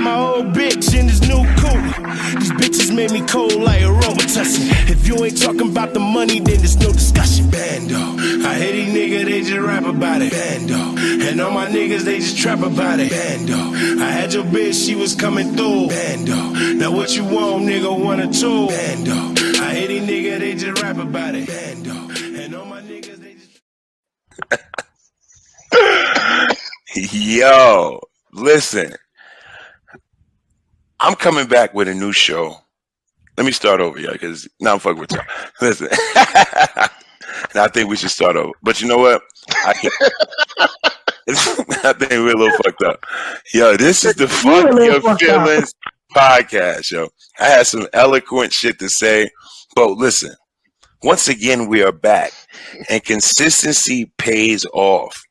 my old bitch in this new coupe. These bitches made me cold like a Robitussin. If you ain't talking about the money, then there's no discussion. Bando, I hate these niggas, they just rap about it. Bando, and all my niggas, they just trap about it. Bando, I had your bitch, she was coming through. Bando, now what you want, nigga, one or two. Bando, I hate these niggas, they just rap about it. Bando, and all my niggas, they just... Yo, listen. I'm coming back with a new show. Let me start over, y'all, because now I'm fucking with y'all. Listen. And I think we should start over. But you know what? I think we're a little fucked up. Yo, this is the Fuck Your Feelings podcast, yo. I had some eloquent shit to say. But listen, once again, we are back. And consistency pays off.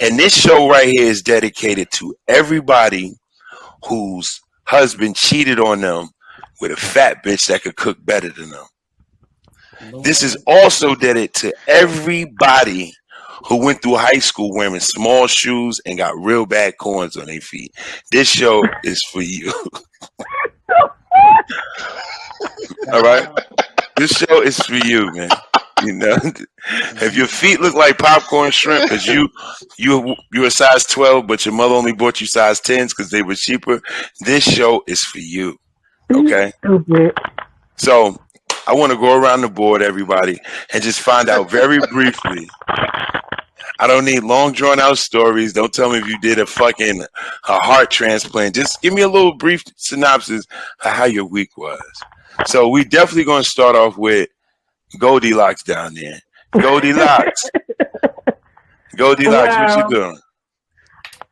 And this show right here is dedicated to everybody whose husband cheated on them with a fat bitch that could cook better than them. This is also dedicated to everybody who went through high school wearing small shoes and got real bad corns on their feet. This show is for you. All right? This show is for you, man. You know, if your feet look like popcorn shrimp because you were size 12, but your mother only bought you size 10s because they were cheaper, this show is for you. Okay? So I want to go around the board, everybody, and just find out very briefly. I don't need long, drawn-out stories. Don't tell me if you did a heart transplant. Just give me a little brief synopsis of how your week was. So we definitely going to start off with Goldilocks down there. Goldilocks. Goldilocks, what you doing?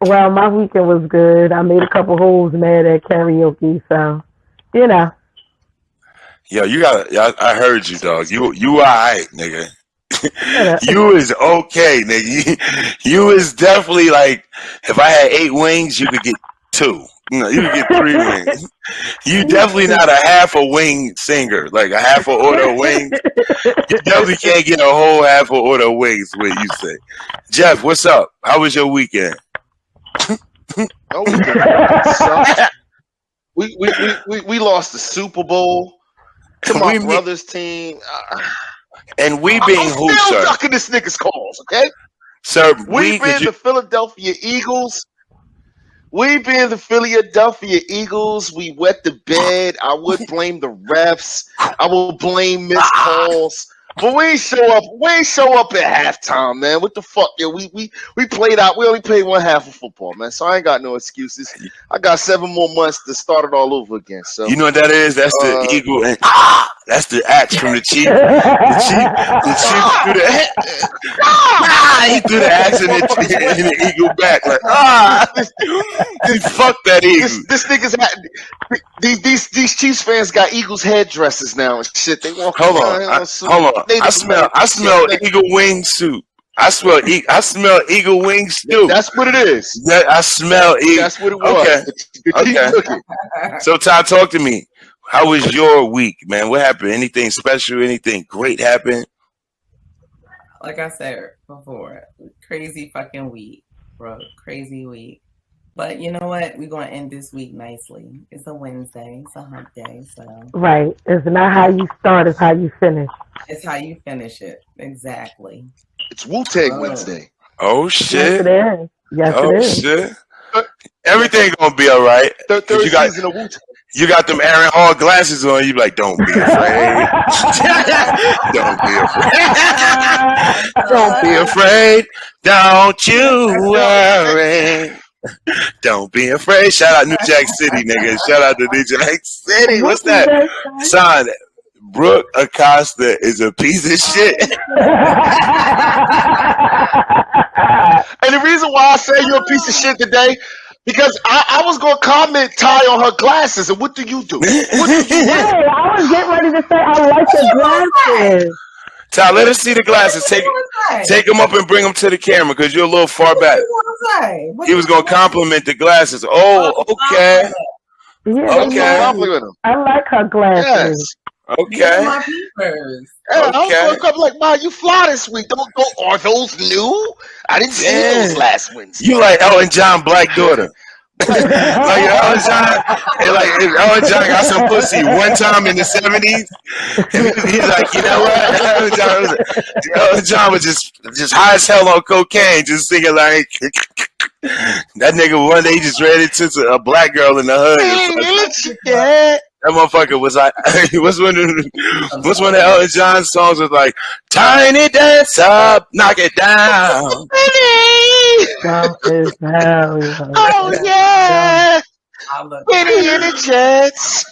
Well, my weekend was good. I made a couple hoes mad at karaoke, so, you know. Yo, I heard you, dog. You all right, nigga. You is okay, nigga. You is definitely like, if I had 8 wings, you could get 2. No, you could get 3 wings. You definitely not a half a wing singer, like a half a order of wings. You definitely can't get a whole half a order of wings, what you say. Jeff, what's up? How was your weekend? Oh, we lost the Super Bowl to my brother's team. And we being who, sir? I'm still ducking this nigga's calls, okay? Sir, we being the Philadelphia Eagles. We being the Philadelphia Eagles, we wet the bed. I would blame the refs. I will blame missed calls. But we ain't show up. We ain't show up at halftime, man. What the fuck? Yeah, we played out. We only played one half of football, man. So I ain't got no excuses. I got 7 more months to start it all over again. So you know what that is? That's the eagle, and that's the axe from the chief. The chief threw the he threw the axe in the eagle back like fuck that eagle. This nigga's these Chiefs fans got Eagles headdresses now and shit. They walk. Hold on. I smell eagle wing soup. I smell eagle wing stew. That's what it is. I smell eagle. That's what it was. Okay. So Todd, talk to me. How was your week, man? What happened? Anything special? Anything great happened? Like I said before, crazy fucking week, bro. Crazy week. But you know what? We're going to end this week nicely. It's a Wednesday. It's a hump day. So right. It's not how you start, it's how you finish. It's how you finish it. Exactly. It's Wu-Tang Wednesday. Oh, shit. Yes, it is. Yes, it is. Shit. Everything going to be all right. You got them Aaron Hall glasses on. You like, don't be afraid. Don't be afraid. Don't be afraid. Don't you worry. Don't be afraid. Shout out New Jack City, nigga. Shout out to New Jack City. What's that? Son, Brooke Acosta is a piece of shit. And the reason why I say you're a piece of shit today, because I was going to comment Ty on her glasses, and what do you do? Hey, I was getting ready to say I like the glasses. Ty, let us see the glasses. Take them up and bring them to the camera because you're a little far back. He was going to compliment the glasses. Oh, okay. Yeah, okay. I like her glasses. Yes. Okay. My peepers. Hey, I was going to come like, Ma, you fly this week. Don't go. Are those new? I didn't see those last Wednesday. You like Elton John, Black Daughter. Like Elton John, and like if Elton John got some pussy one time in the 70s, he's like, you know what? Elton John was just high as hell on cocaine, just singing like that nigga. One day he just ran into a black girl in the hood. That motherfucker was like, what's one of Elton John's songs was like, tiny dance up, knock it down. Oh yeah, Winnie in the Jets.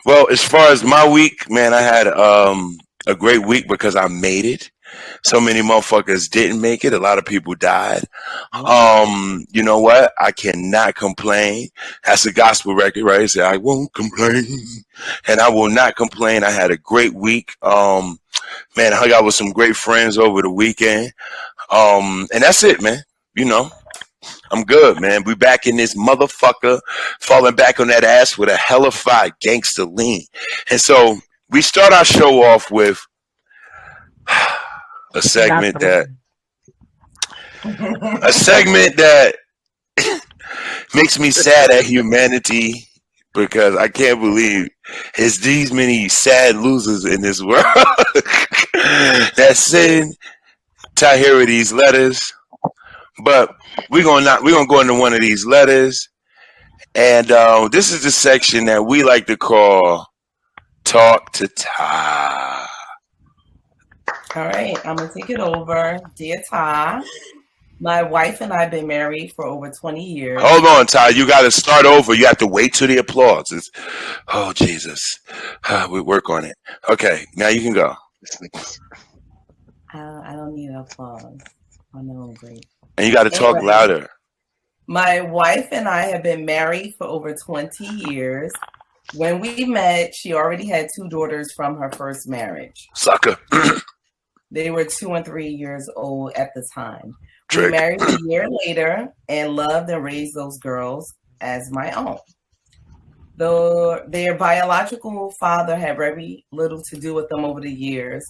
Well, as far as my week, man, I had a great week because I made it. So many motherfuckers didn't make it. A lot of people died. You know what? I cannot complain. That's a gospel record, right? So I won't complain, and I will not complain. I had a great week. Man, I hung out with some great friends over the weekend. And that's it, man. You know, I'm good, man. We back in this motherfucker, falling back on that ass with a hellified gangster lean. And so we start our show off with a segment that makes me sad at humanity because I can't believe there's these many sad losers in this world that send Tahira these letters. But we're gonna go into one of these letters, and this is the section that we like to call "Talk to Ty." All right, I'm gonna take it over. Dear Ty, my wife and I have been married for over 20 years. Hold on, Ty. You got to start over. You have to wait till the applause. Oh, Jesus. We work on it. Okay, now you can go. I don't need applause. I know I'm great. And you got to talk louder. My wife and I have been married for over 20 years. When we met, she already had 2 daughters from her first marriage. Sucker. They were 2 and 3 years old at the time. Trick. We married a year later and loved and raised those girls as my own. Though their biological father had very little to do with them over the years,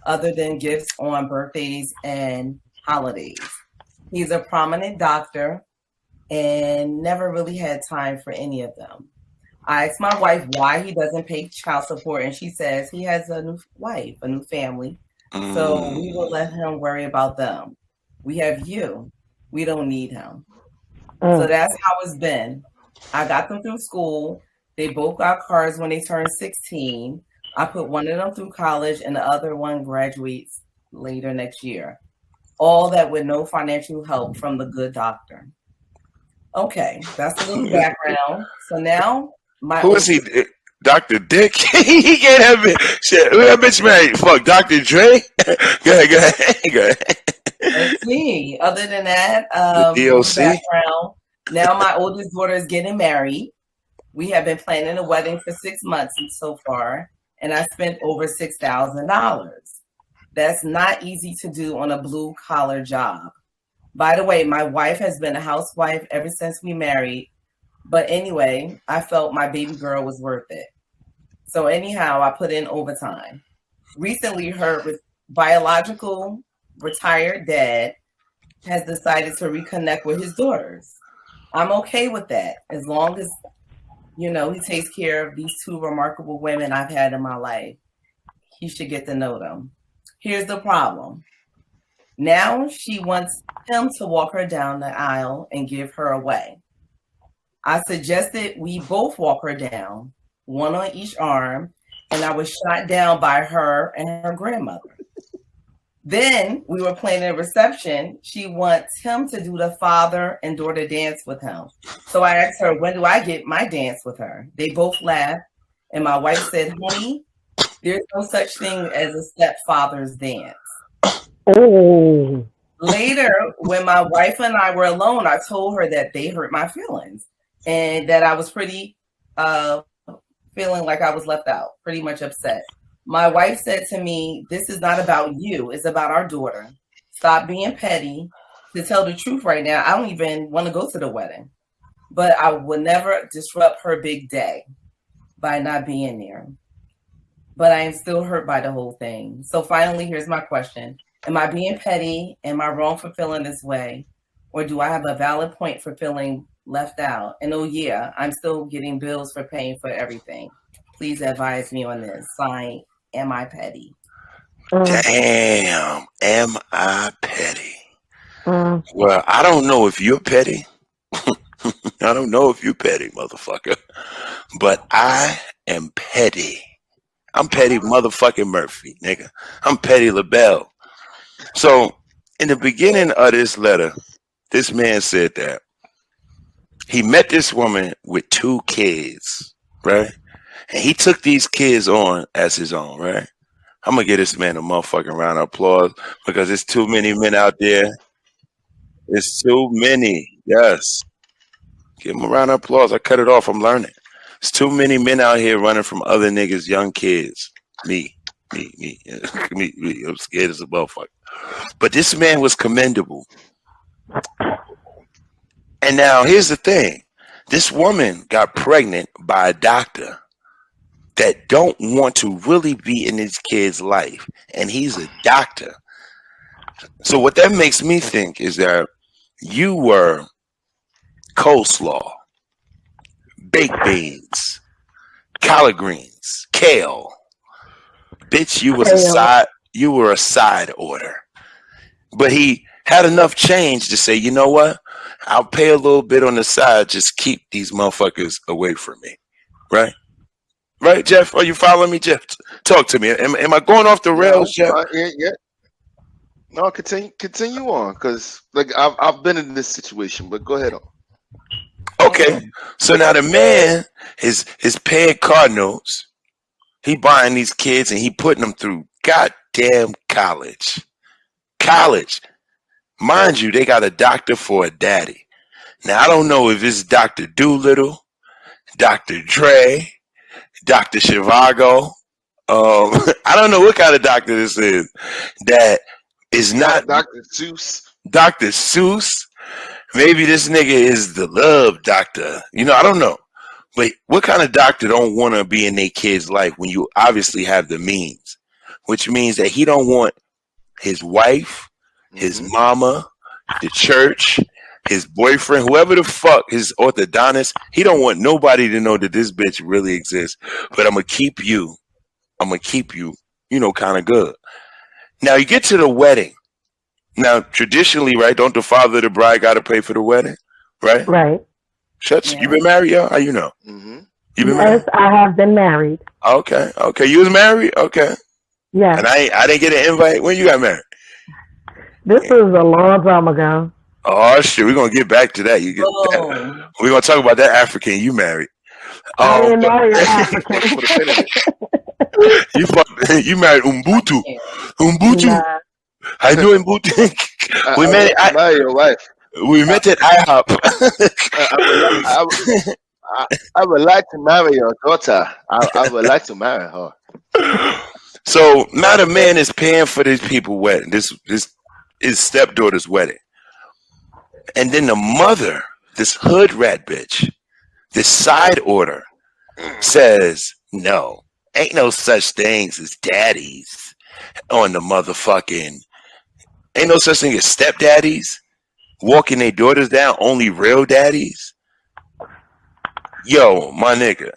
other than gifts on birthdays and holidays. He's a prominent doctor and never really had time for any of them. I asked my wife why he doesn't pay child support, and she says he has a new wife, a new family, so we will let him worry about them. We have you. We don't need him. So that's how it's been. I got them through school. They both got cars when they turned 16. I put one of them through college, and the other one graduates later next year. All that with no financial help from the good doctor. Okay, that's a little background. So now, who is he? Dr. Dick? He can't have it. Shit, who that bitch married? Fuck, Dr. Dre? Go ahead. Let's see. Other than that, the DOC? Background. Now my oldest daughter is getting married. We have been planning a wedding for 6 months so far, and I spent over $6,000. That's not easy to do on a blue-collar job. By the way, my wife has been a housewife ever since we married. But anyway, I felt my baby girl was worth it. So anyhow, I put in overtime. Recently, her biological retired dad has decided to reconnect with his daughters. I'm okay with that as long as, he takes care of these 2 remarkable women I've had in my life. He should get to know them. Here's the problem. Now she wants him to walk her down the aisle and give her away. I suggested we both walk her down, one on each arm, and I was shot down by her and her grandmother. Then we were planning a reception. She wants him to do the father and daughter dance with him. So I asked her, when do I get my dance with her? They both laughed, and my wife said, honey, there's no such thing as a stepfather's dance. Oh. Later, when my wife and I were alone, I told her that they hurt my feelings and that I was pretty feeling like I was left out, pretty much upset. My wife said to me, this is not about you. It's about our daughter. Stop being petty. To tell the truth right now, I don't even want to go to the wedding. But I would never disrupt her big day by not being there. But I am still hurt by the whole thing. So finally, here's my question. Am I being petty? Am I wrong for feeling this way? Or do I have a valid point for feeling left out. And oh yeah, I'm still getting bills for paying for everything. Please advise me on this. Sign, am I petty? Damn, am I petty? Mm. Well, I don't know if you're petty. I don't know if you're petty, motherfucker. But I am petty. I'm petty motherfucking Murphy, nigga. I'm petty LaBelle. So, in the beginning of this letter, this man said that he met this woman with 2 kids, right? And he took these kids on as his own, right? I'm going to give this man a motherfucking round of applause because there's too many men out there. It's too many. Yes. Give him a round of applause. I cut it off. I'm learning. There's too many men out here running from other niggas' young kids. Me. I'm scared as a motherfucker. But this man was commendable. And now here's the thing. This woman got pregnant by a doctor that don't want to really be in his kid's life. And he's a doctor. So what that makes me think is that you were coleslaw, baked beans, collard greens, kale. Bitch, you were a side order. But he had enough change to say, you know what? I'll pay a little bit on the side. Just keep these motherfuckers away from me. Right? Right, Jeff? Are you following me, Jeff? Talk to me. Am I going off the rails, Jeff? Yeah. No, continue on, because like I've been in this situation, but go ahead on. Okay. So now the man is paying car notes. He buying these kids and he putting them through goddamn college. Mind you, they got a doctor for a daddy. Now, I don't know if it's Dr. Doolittle, Dr. Dre, Dr. Zhivago. I don't know what kind of doctor this is. That is not Dr. Seuss. Dr. Seuss. Maybe this nigga is the love doctor. You know, I don't know. But what kind of doctor don't want to be in their kid's life when you obviously have the means? Which means that he don't want his wife, his mama, the church, his boyfriend, whoever the fuck, his orthodontist. He don't want nobody to know that this bitch really exists. But I'm going to keep you, you know, kind of good. Now, you get to the wedding. Now, traditionally, right, don't the father of the bride got to pay for the wedding? Right? Right. Shuts. Yeah. You been married, yo? How you know? Mm-hmm. You been married? Yes, I have been married. Okay. You was married? Okay. Yeah. And I didn't get an invite. When you got married? This was a long time ago. Oh shit, we're gonna get back to that. We're gonna talk about that African you married. I didn't marry an African. you married Umbutu. Nah. I know Umbutu. We met at your wife. We met at IHOP. I would like to marry your daughter. I would like to marry her. So now the man is paying for these people wedding. This his stepdaughter's wedding. And then the mother, this hood rat bitch, this side order, says, no, ain't no such things as daddies on the motherfucking, ain't no such thing as stepdaddies walking their daughters down, only real daddies. Yo, my nigga,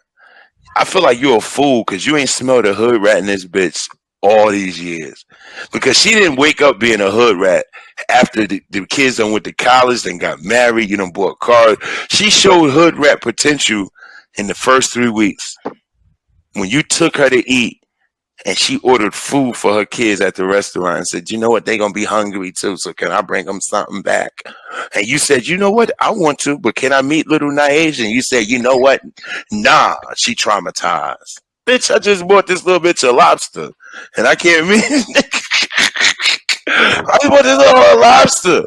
I feel like you're a fool because you ain't smelled a hood rat in this bitch all these years. Because she didn't wake up being a hood rat after the kids done went to college, then got married, you done bought cars. She showed hood rat potential in the first 3 weeks. When you took her to eat and she ordered food for her kids at the restaurant and said, you know what, they gonna be hungry too, so can I bring them something back? And you said, you know what, I want to, but can I meet little Naija? And you said, you know what, nah, she traumatized. Bitch, I just bought this little bitch of lobster and I can't meet I just bought this little lobster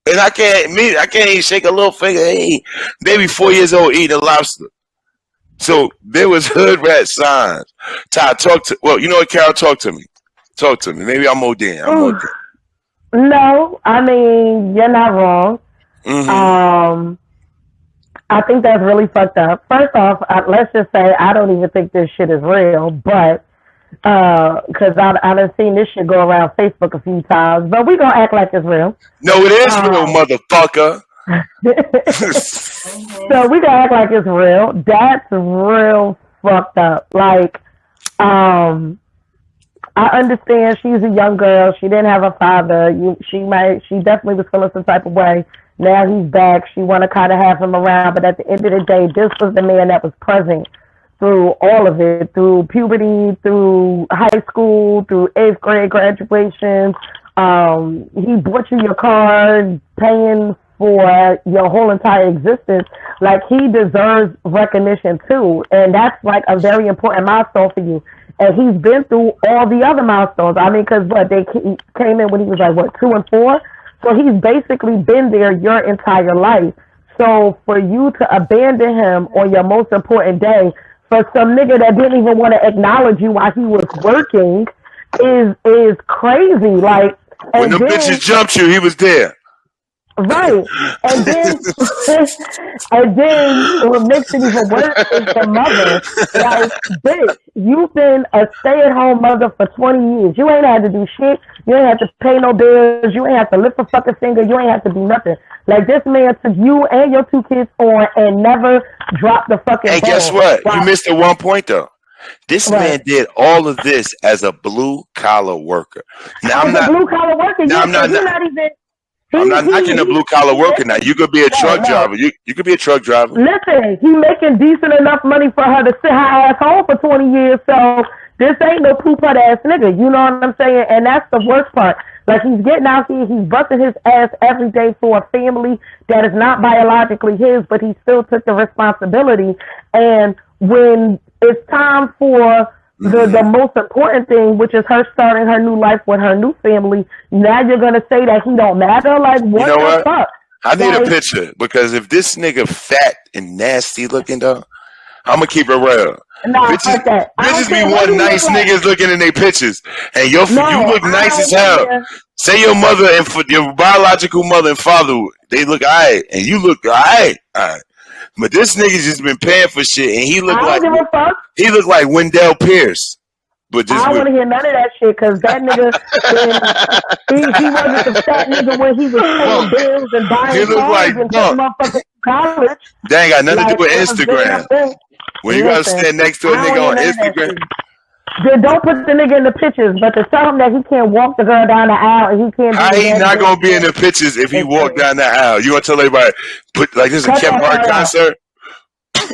and I can't even shake a little finger. Hey, baby 4 years old eating a lobster. So there was hood rat signs. Ty, you know what, Carol, talk to me. Maybe I'm ODing. No, I mean, you're not wrong. Mm-hmm. I think that's really fucked up. First off, let's just say I don't even think this shit is real, but because I done seen this shit go around Facebook a few times, but we gonna act like it's real. No, it is real, motherfucker. So we gotta act like it's real. That's real fucked up. Like, I understand she's a young girl. She didn't have a father. She definitely was feeling some type of way. Now he's back. She want to kind of have him around, but at the end of the day, this was the man that was present through all of it, through puberty, through high school, through 8th grade graduation. He bought you your car, paying for your whole entire existence. Like, he deserves recognition too, and that's like a very important milestone for you. And he's been through all the other milestones. I mean, because they came in when he was like 2 and 4, so he's basically been there your entire life. So for you to abandon him on your most important day for some nigga that didn't even want to acknowledge you while he was working is crazy. Like, when the bitches jumped you, he was there. Right. And then what makes it even worse is the mother. Like, bitch, you've been a stay-at-home mother for 20 years. You ain't had to do shit. You ain't had to pay no bills. You ain't have to lift a fucking finger. You ain't have to do nothing. Like, this man took you and your 2 kids on and never dropped the fucking Hey, ball. guess what? Wow. You missed at one point, though. This man did all of this as a blue-collar worker. Now, I'm not a blue-collar worker. Now, I'm not even... I'm not knocking a blue-collar worker now. You could be a truck driver. You could be a truck driver. Listen, he making decent enough money for her to sit her ass home for 20 years, so this ain't no poop-hut ass nigga. You know what I'm saying? And that's the worst part. Like, he's getting out here, he's busting his ass every day for a family that is not biologically his, but he still took the responsibility. And when it's time for the most important thing, which is her starting her new life with her new family, now you're going to say that he don't matter? Like, what the fuck? I need a picture, because if this nigga fat and nasty looking, though, I'm going to keep it real. Nah, bitches be one nice niggas looking in their pictures, and you look nice as hell. Say your mother and your biological mother and father, they look all right, and you look all right. But this nigga's just been paying for shit, and he look like Wendell Pierce. But just I don't want to hear none of that shit, because that nigga, he wasn't the fat nigga when he was paying bills and buying cars and motherfucking college. That ain't got nothing to do with Instagram. When you gotta stand next to a nigga on Instagram. Then don't put the nigga in the pictures, but to tell him that he can't walk the girl down the aisle and he can't. How he not gonna be in the pictures if he walked down the aisle? You gonna tell everybody this is a Kevin Hart concert?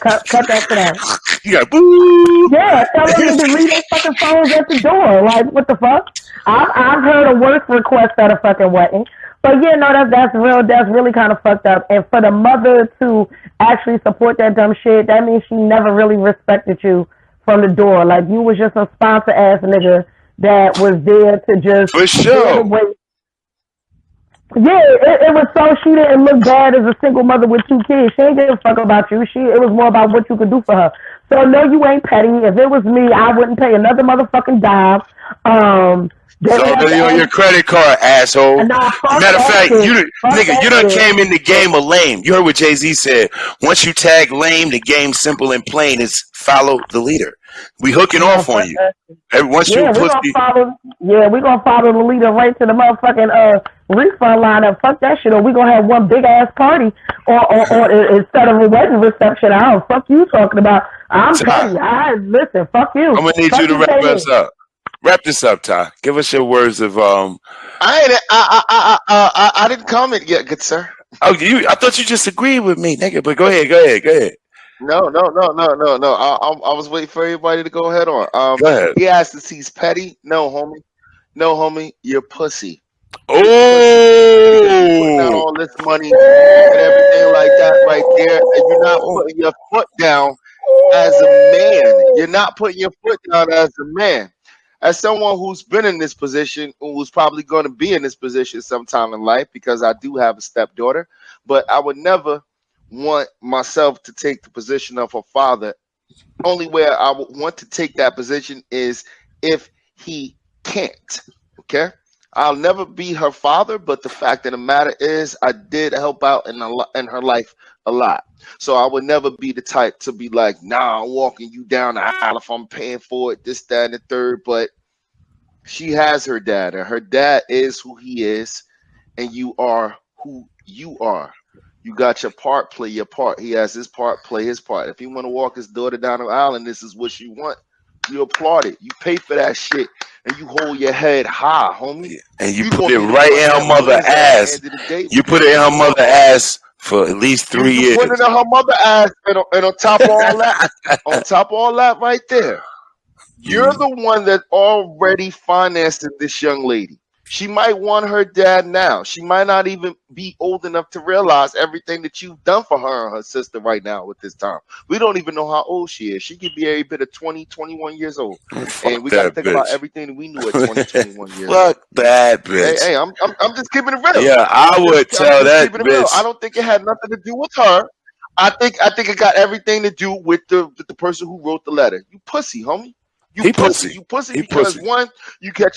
Cut that shit out. You got boo. Yeah, tell them to leave their fucking phones at the door. Like, what the fuck? I've heard a worse request at a fucking wedding. But yeah, no, that's real. That's really kind of fucked up. And for the mother to actually support that dumb shit, that means she never really respected you from the door. Like, you was just a sponsor ass nigga that was there to just for sure. Yeah, it was so she didn't look bad as a single mother with 2 kids. She ain't give a fuck about you. It was more about what you could do for her. So no, you ain't petty. If it was me, I wouldn't pay another motherfucking dime. It's already on your credit card, asshole. Matter of fact, you done came in the game of lame. You heard what Jay-Z said. Once you tag lame, the game's simple and plain. It's follow the leader. We hooking off on you. Once you pussy. We're gonna follow the leader right to the motherfucking refund lineup. Fuck that shit. Or we gonna have one big ass party or instead of a wedding reception. I don't fuck you talking about. I'm petty. Listen, fuck you. I'm gonna need you to wrap us up. Wrap this up, Ty. Give us your words of I didn't comment yet, good sir. Oh, I thought you just agreed with me, nigga. But go ahead. No. I was waiting for everybody to go ahead on. Go ahead. He asked if he's petty. No, homie, you're pussy. Oh, putting out all this money and everything like that right there, and you're not putting your foot down as a man. You're not putting your foot down as a man. As someone who's been in this position, who's probably going to be in this position sometime in life, because I do have a stepdaughter, but I would never want myself to take the position of her father. Only way I would want to take that position is if he can't. Okay, I'll never be her father, but the fact of the matter is I did help out in her life a lot. So I would never be the type to be like, nah, I'm walking you down the aisle if I'm paying for it, this, that, and the third. But she has her dad, and her dad is who he is, and you are who you are. You got your part, play your part. He has his part, play his part. If he want to walk his daughter down the aisle and this is what you want, you applaud it. You pay for that shit and you hold your head high, homie. And you put it right in her mother's ass. You put it in her mother's ass for at least 3 years. Put it in her mother's ass, and on top of all that, right there, you're the one that already financed this young lady. She might want her dad now. She might not even be old enough to realize everything that you've done for her and her sister right now at this time. We don't even know how old she is. She could be every bit of 20, 21 years old. And we got to think about everything that we knew at 20, 21 years old. Fuck that bitch. Hey, I'm just keeping it real. Yeah, I would tell that bitch. I don't think it had nothing to do with her. I think it got everything to do with the person who wrote the letter. You pussy, homie. You pussy because one, you catch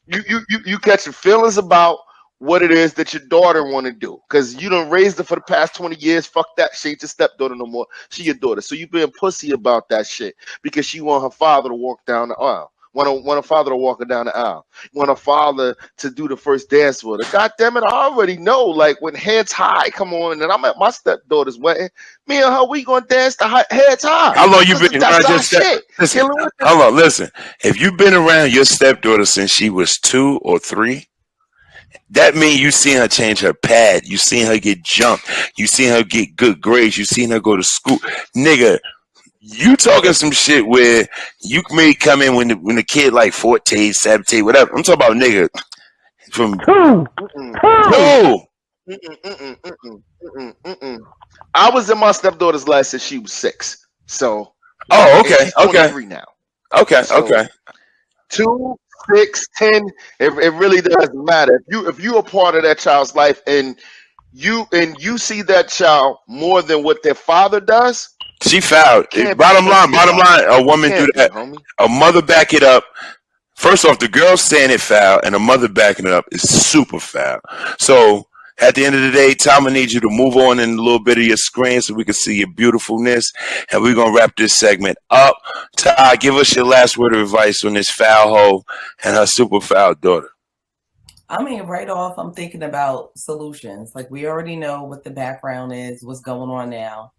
you catching feelings about what it is that your daughter want to do, because you done raised her for the past 20 years. Fuck that. She ain't your stepdaughter no more. She your daughter. So you being pussy about that shit because she want her father to walk down the aisle. Want her father to walk her down the aisle. Want her father to do the first dance with her. God damn it, I already know. Like when Heads High come on and I'm at my stepdaughter's wedding, me and her, we gonna dance the Heads High. How long you been around your stepdaughter? Hold on, listen. If you've been around your stepdaughter since she was 2 or 3, that means you seen her change her pad. You seen her get jumped. You seen her get good grades. You seen her go to school. Nigga, you talking some shit where you may come in when the kid like 14, 17, whatever. I'm talking about nigga from I was in my stepdaughter's life since she was 6. So okay. 23 now. Okay. 2, 6, 10. It really doesn't matter. If you are part of that child's life and you see that child more than what their father does. She fouled. Bottom line, a woman do that. A mother back it up. First off, the girl saying it foul and a mother backing it up is super foul. So at the end of the day, Tom, I need you to move on in a little bit of your screen so we can see your beautifulness. And we're going to wrap this segment up. Ty, give us your last word of advice on this foul hoe and her super foul daughter. I mean, right off, I'm thinking about solutions. Like, we already know what the background is, what's going on now.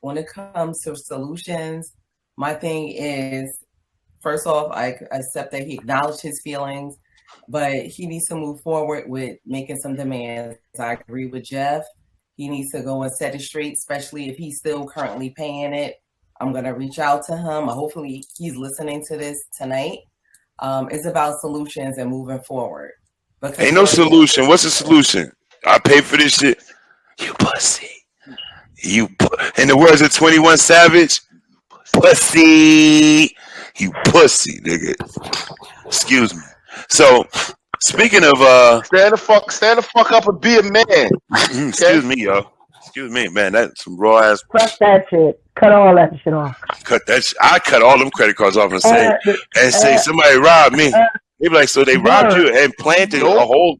When it comes to solutions, my thing is, first off, I accept that he acknowledged his feelings, but he needs to move forward with making some demands. I agree with Jeff. He needs to go and set it straight, especially if he's still currently paying it. I'm going to reach out to him. Hopefully he's listening to this tonight. It's about solutions and moving forward. Ain't no solution. What's the solution? I pay for this shit. You pussy. In the words of 21 Savage, pussy. You pussy, nigga. Excuse me. So, speaking of stand the fuck up and be a man. Excuse me, yo. Excuse me, man. That's some raw ass. Fuck that shit. Cut all that shit off. Cut that shit. I cut all them credit cards off and say somebody robbed me. They be like, so they robbed you and planted a whole.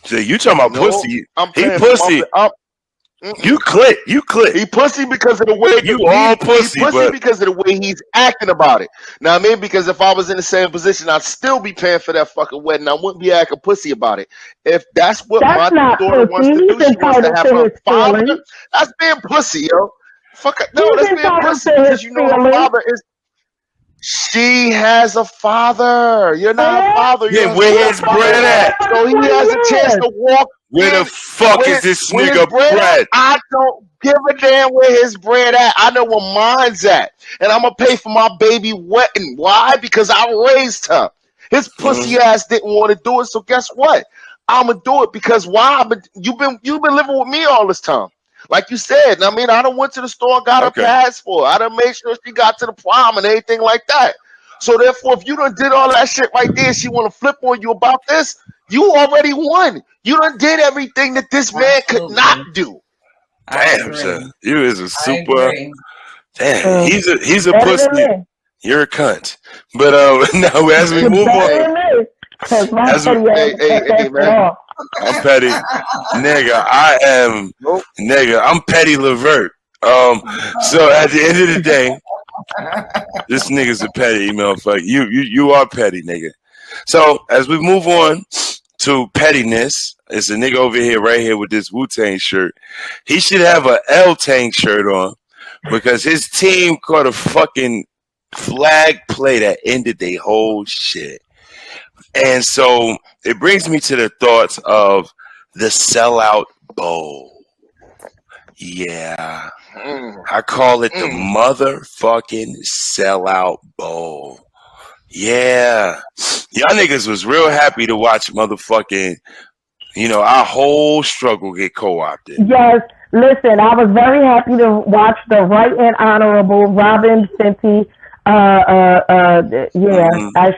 So you talking about pussy? He pussy. You clit. He pussy because of the way you all pussy. He pussy because of the way he's acting about it. Now I mean, because if I was in the same position, I'd still be paying for that fucking wedding. I wouldn't be acting pussy about it. If that's what my daughter wants to do, she wants to have her father. That's being pussy, yo. Fuck it. No, that's being pussy because you know her father is. She has a father. You're not a father. Yeah, where his bread at? So he has a chance to walk. Where the fuck is this nigga bread? I don't give a damn where his bread at. I know where mine's at. And I'm going to pay for my baby wedding. Why? Because I raised her. His pussy ass didn't want to do it. So guess what? I'm going to do it because why? You've been living with me all this time. Like you said, I mean, I done went to the store and got her passport. I done made sure she got to the prom and everything like that. So therefore, if you done did all that shit right there, she want to flip on you about this, you already won. You done did everything that this man could not do. Damn, son. You is a super. Damn, he's a pussy. You're a cunt. But now as we move on. Man. I'm petty. Nigga, I'm Petty Levert. So at the end of the day, this nigga's a petty motherfucker. You are petty, nigga. So as we move on to pettiness. It's a nigga over here, right here, with this Wu-Tang shirt. He should have a L-Tang shirt on because his team caught a fucking flag play that ended their whole shit. And so it brings me to the thoughts of the sellout bowl. Yeah. I call it the motherfucking sellout bowl. Yeah. Y'all niggas was real happy to watch motherfucking, our whole struggle get co-opted. Yes. Listen, I was very happy to watch the Right and Honorable Robin Fenty. I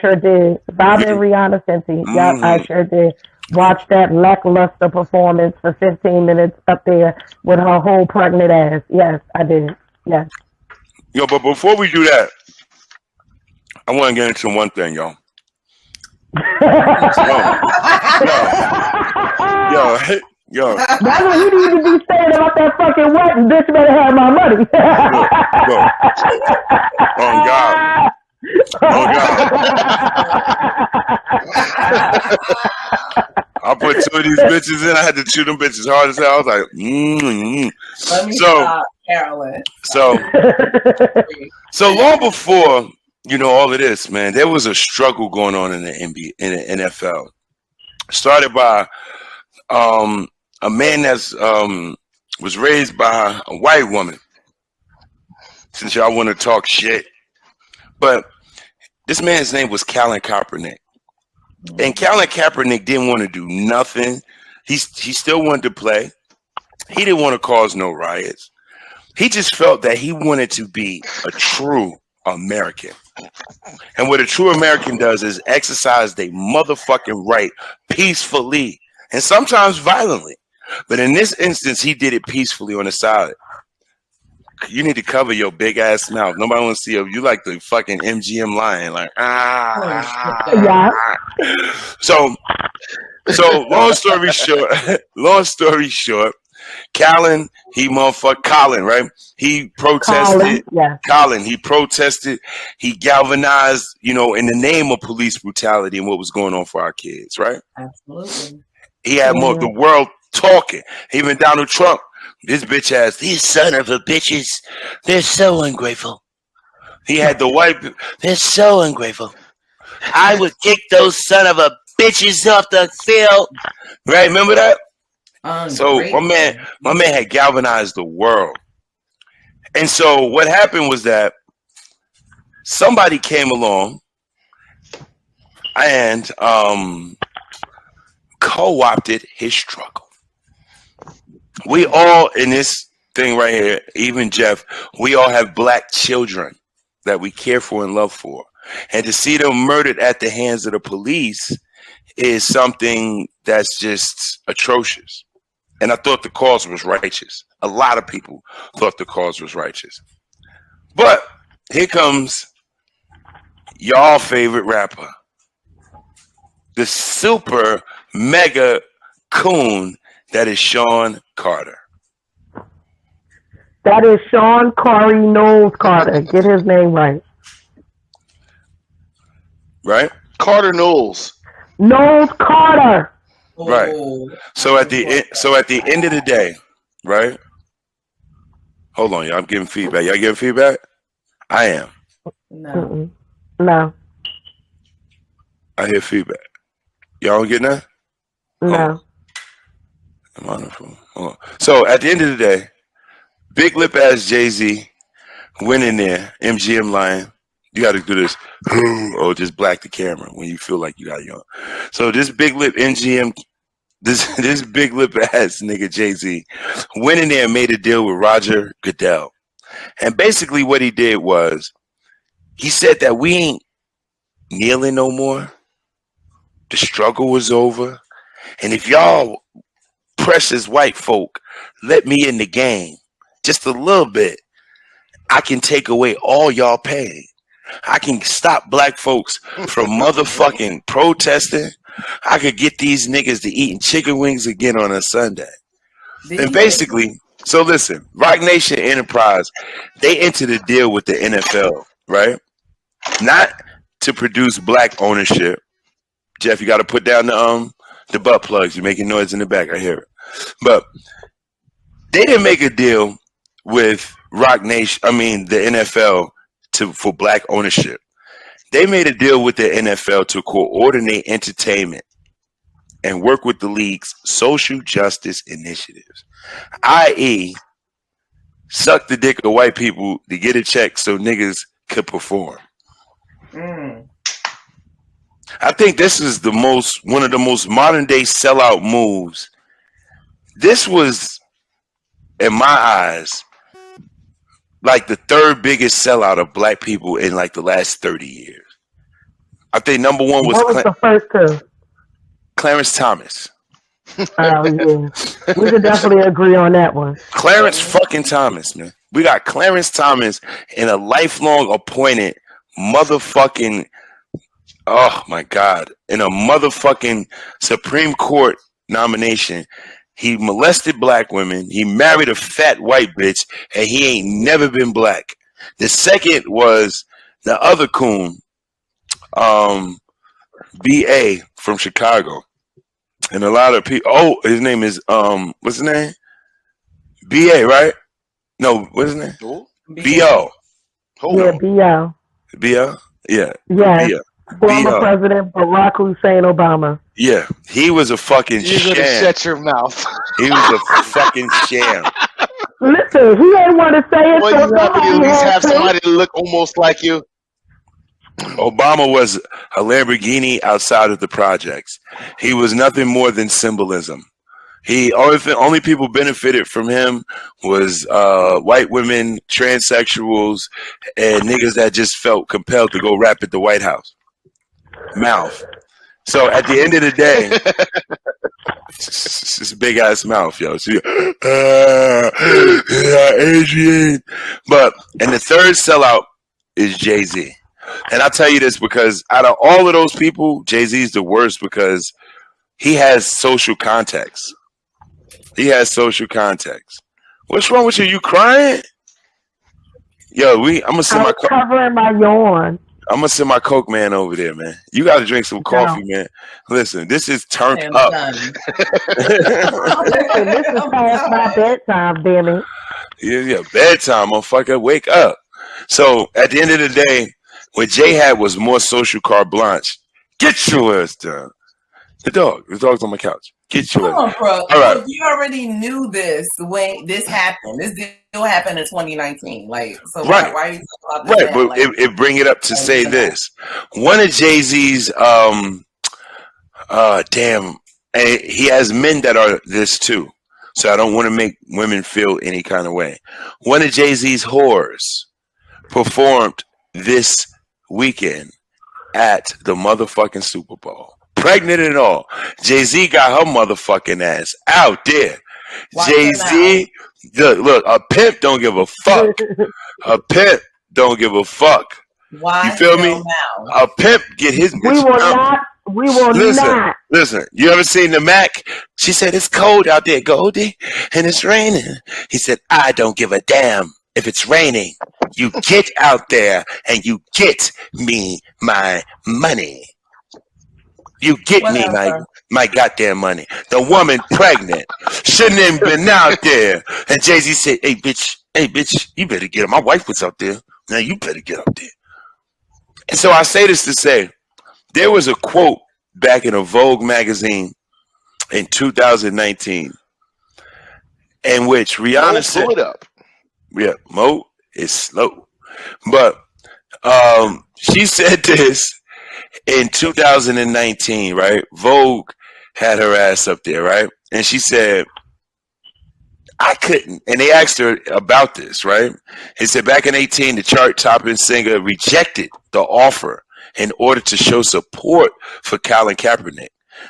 sure did. Robin Rhianna Fenty. Yep, I sure did. Watch that lackluster performance for 15 minutes up there with her whole pregnant ass. Yes, I did. Yes. Yo, but before we do that, I want to get into one thing, yo. Yo. That's what he need to be saying about that fucking what? Bitch better have my money. On God. I put 2 of these bitches in. I had to chew them bitches hard as hell. I was like, Let me stop, Carolyn. So long before all of this, man, there was a struggle going on in the NBA, in the NFL. Started by a man that's was raised by a white woman. Since y'all want to talk shit, but this man's name was Colin Kaepernick, and Colin Kaepernick didn't want to do nothing. He still wanted to play. He didn't want to cause no riots. He just felt that he wanted to be a true American. And what a true American does is exercise their motherfucking right peacefully and sometimes violently. But in this instance, he did it peacefully on the side. You need to cover your big ass mouth. Nobody wants to see you. You like the fucking MGM lion, like Yeah. So long story short, Colin, Colin, right? He protested. Colin, he protested. He galvanized, in the name of police brutality and what was going on for our kids, right? Absolutely. He had more of the world talking. Even Donald Trump, this bitch ass, these son of a bitches, they're so ungrateful. He had the white, they're so ungrateful. I would kick those son of a bitches off the field. Right? Remember that? So my man had galvanized the world. And so what happened was that somebody came along and co-opted his struggle. We all in this thing right here, even Jeff, we all have black children that we care for and love for. And to see them murdered at the hands of the police is something that's just atrocious. And I thought the cause was righteous. A lot of people thought the cause was righteous. But here comes y'all favorite rapper, the super mega coon that is Sean Carter. That is Sean Corey Knowles Carter. Get his name right. Right? Carter Knowles. Knowles Carter. Right. So at the end of the day, right? Hold on, y'all. I'm giving feedback. Y'all giving feedback? I am. No. No. I hear feedback. Y'all don't get that? No. I'm on the phone. Hold on. So at the end of the day, big lip ass Jay-Z went in there, MGM Lion. You got to do this, or just black the camera when you feel like you got young. So this big lip MGM, this big lip ass nigga Jay-Z went in there and made a deal with Roger Goodell. And basically what he did was he said that we ain't kneeling no more. The struggle was over. And if y'all precious white folk let me in the game just a little bit, I can take away all y'all pain. I can stop black folks from motherfucking protesting. I could get these niggas to eating chicken wings again on a Sunday. And basically, so listen, Rock Nation Enterprise, they entered a deal with the NFL, right? Not to produce black ownership. Jeff, you got to put down the The butt plugs. You're making noise in the back. I hear it. But they didn't make a deal with Rock Nation. I mean, the NFL for black ownership. They made a deal with the NFL to coordinate entertainment and work with the league's social justice initiatives, i.e., suck the dick of white people to get a check so niggas could perform. I think this is one of the most modern day sellout moves. This was, in my eyes, like the third biggest sellout of black people in like the last 30 years. I think number one was what was the first two? Clarence Thomas. Oh yeah, we could definitely agree on that one. Clarence fucking Thomas, man. We got Clarence Thomas in a lifelong appointed motherfucking, oh my God, in a motherfucking Supreme Court nomination. He molested black women. He married a fat white bitch, and he ain't never been black. The second was the other coon, B.A. from Chicago. And a lot of people, oh, his name is, what's his name? B.A., right? No, what's his name? B.O. Yeah, B.O. B.O.? Yeah. Yeah. B.O. Former President Barack Hussein Obama. Yeah, he was a fucking You're sham. gonna shut your mouth. He was a fucking sham. Listen, he ain't want to say it. Well, so you got to at somebody least had have to. somebody to look almost like you. Obama was a Lamborghini outside of the projects. He was nothing more than symbolism. Only people benefited from him was white women, transsexuals, and niggas that just felt compelled to go rap at the White House. Mouth. So at the end of the day, it's this big ass mouth, yo. So, Adrian. And the third sellout is Jay-Z. And I'll tell you this because out of all of those people, Jay-Z is the worst because he has social context. What's wrong with you? You crying? Yo, I'm gonna send my covering my yawn. I'm gonna send my Coke man over there, man. You gotta drink some coffee, man. Listen, this is turned up. Listen, this is past my bedtime, damn it. Yeah, bedtime, motherfucker. Wake up. So at the end of the day, what Jay had was more social carte blanche. Get your ass down. The dog's on my couch. Get your ass. Come on, bro. All right. You already knew this when this happened. This deal happened in 2019. Like, so right. why are you talking about this? Right, but like, it bring it up to say this. One of Jay-Z's, damn, and he has men that are this too. So I don't want to make women feel any kind of way. One of Jay-Z's whores performed this weekend at the motherfucking Super Bowl. Pregnant and all. Jay-Z got her motherfucking ass out there. Jay-Z, look, a pimp don't give a fuck. A pimp don't give a fuck. Why? You feel me? A pimp get his bitch out. We will not. Listen, you ever seen the Mac? She said, it's cold out there, Goldie, and it's raining. He said, I don't give a damn if it's raining. You get out there and you get me my money. You get me my goddamn money. The woman pregnant. Shouldn't have been out there. And Jay-Z said, hey, bitch, you better get her. My wife was out there. Now you better get up there. And so I say this to say, there was a quote back in a Vogue magazine in 2019 in which Rhianna said, pull it up. Yeah, Mo is slow. But she said this in 2019, right? Vogue had her ass up there, right? And she said, I couldn't. And they asked her about this, right? He said back in 2018, the chart-topping singer rejected the offer in order to show support for Colin Kaepernick,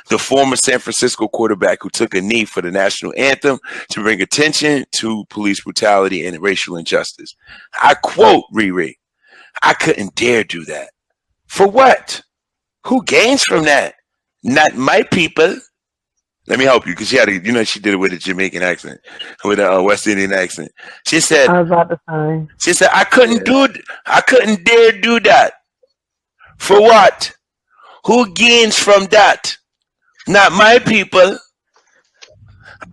the former San Francisco quarterback who took a knee for the national anthem to bring attention to police brutality and racial injustice. I quote Riri, I couldn't dare do that. For what? Who gains from that? Not my people. Let me help you, because she had she did it with a Jamaican accent, with a West Indian accent. She said, I was about to say. She said, I couldn't dare do that. For what? Who gains from that? Not my people.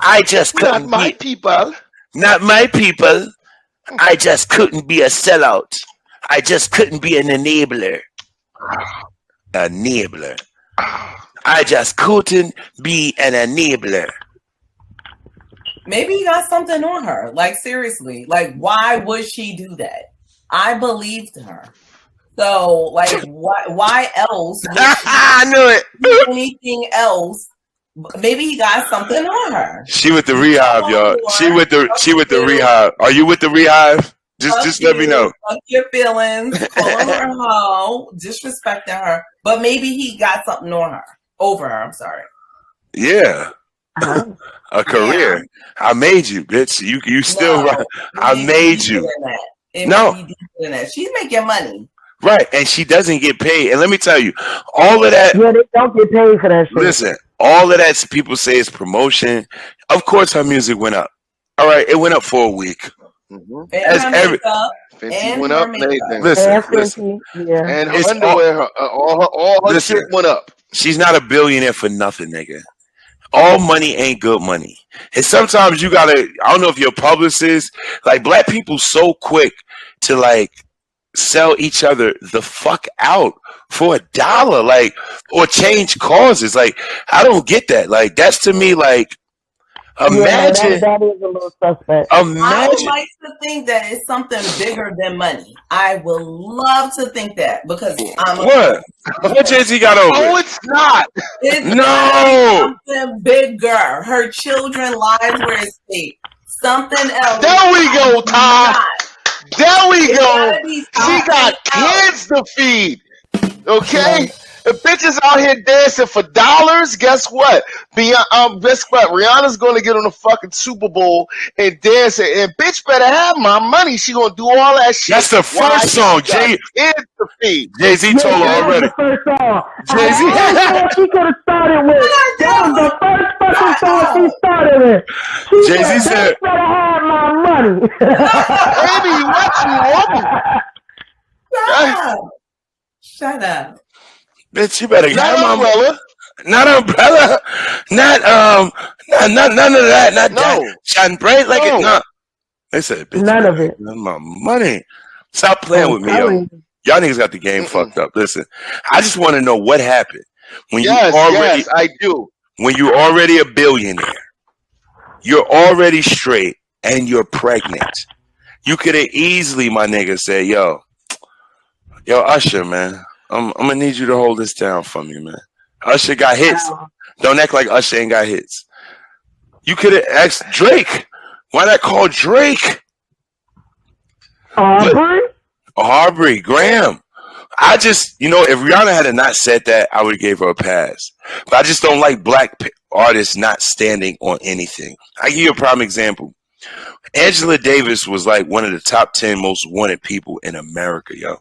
I just Not couldn't my be. people. Not my people. I just couldn't be a sellout. I just couldn't be an enabler. Enabler. I just couldn't be an enabler. Maybe he got something on her. Like, seriously. Like, why would she do that? I believed her. So, like, why else would I knew it. do anything else? Maybe he got something on her. She with the rehab, y'all. She with the rehab. Are you with the rehab? Just let me know. Fuck your feelings. Calling her a hoe, disrespecting her. But maybe he got something on her. Over her, I'm sorry. Yeah. A career. Yeah. I made you, bitch. You still right. I made you. No. She's making money. Right. And she doesn't get paid. And let me tell you, all of that. Yeah, they don't get paid for that shit. Listen, all of that people say is promotion. Of course her music went up. All right, it went up for a week. Mm-hmm. As every Fenty went up and everything. Listen. Yeah. And her underwear, all her shit went up. She's not a billionaire for nothing, nigga. All money ain't good money. And sometimes you gotta, I don't know if you're a publicist, like black people so quick to like sell each other the fuck out for $1, like, or change causes. Like, I don't get that. Like, that's to me like, imagine. That is a little suspect. I would like to think that it's something bigger than money. I would love to think that because I'm what Jay-Z got over? No, it's not. It's something bigger. Her children's lives were at stake. Something else. There we go, Ty. There we go. She got kids to feed. Okay? The bitches out here dancing for dollars. Guess what? Rihanna's gonna get on the fucking Super Bowl and dance, and bitch better have my money. She gonna do all that shit. That's the first song, Jay-Z told her already. The first song. Jay-Z. She could have started with. That was the first fucking song she started with. Jay-Z said, "Better have my money." Baby, what you want? Shut up. Bitch, you better have my umbrella. Not umbrella. Not none of that. Not that. Shine bright like it. No. They said, bitch, none of it. My money. Stop playing with me, yo. Y'all niggas got the game fucked up. Listen, I just want to know what happened when yes, I do. When you're already a billionaire, you're already straight, and you're pregnant. You could have easily, my nigga, say, yo, Usher, man. I'm gonna need you to hold this down for me, man. Usher got hits. Don't act like Usher ain't got hits. You could have asked Drake. Why not call Drake? Aubrey Graham. I just, if Rhianna had not said that, I would have gave her a pass. But I just don't like black artists not standing on anything. I give you a prime example. Angela Davis was like one of the top 10 most wanted people in America, yo.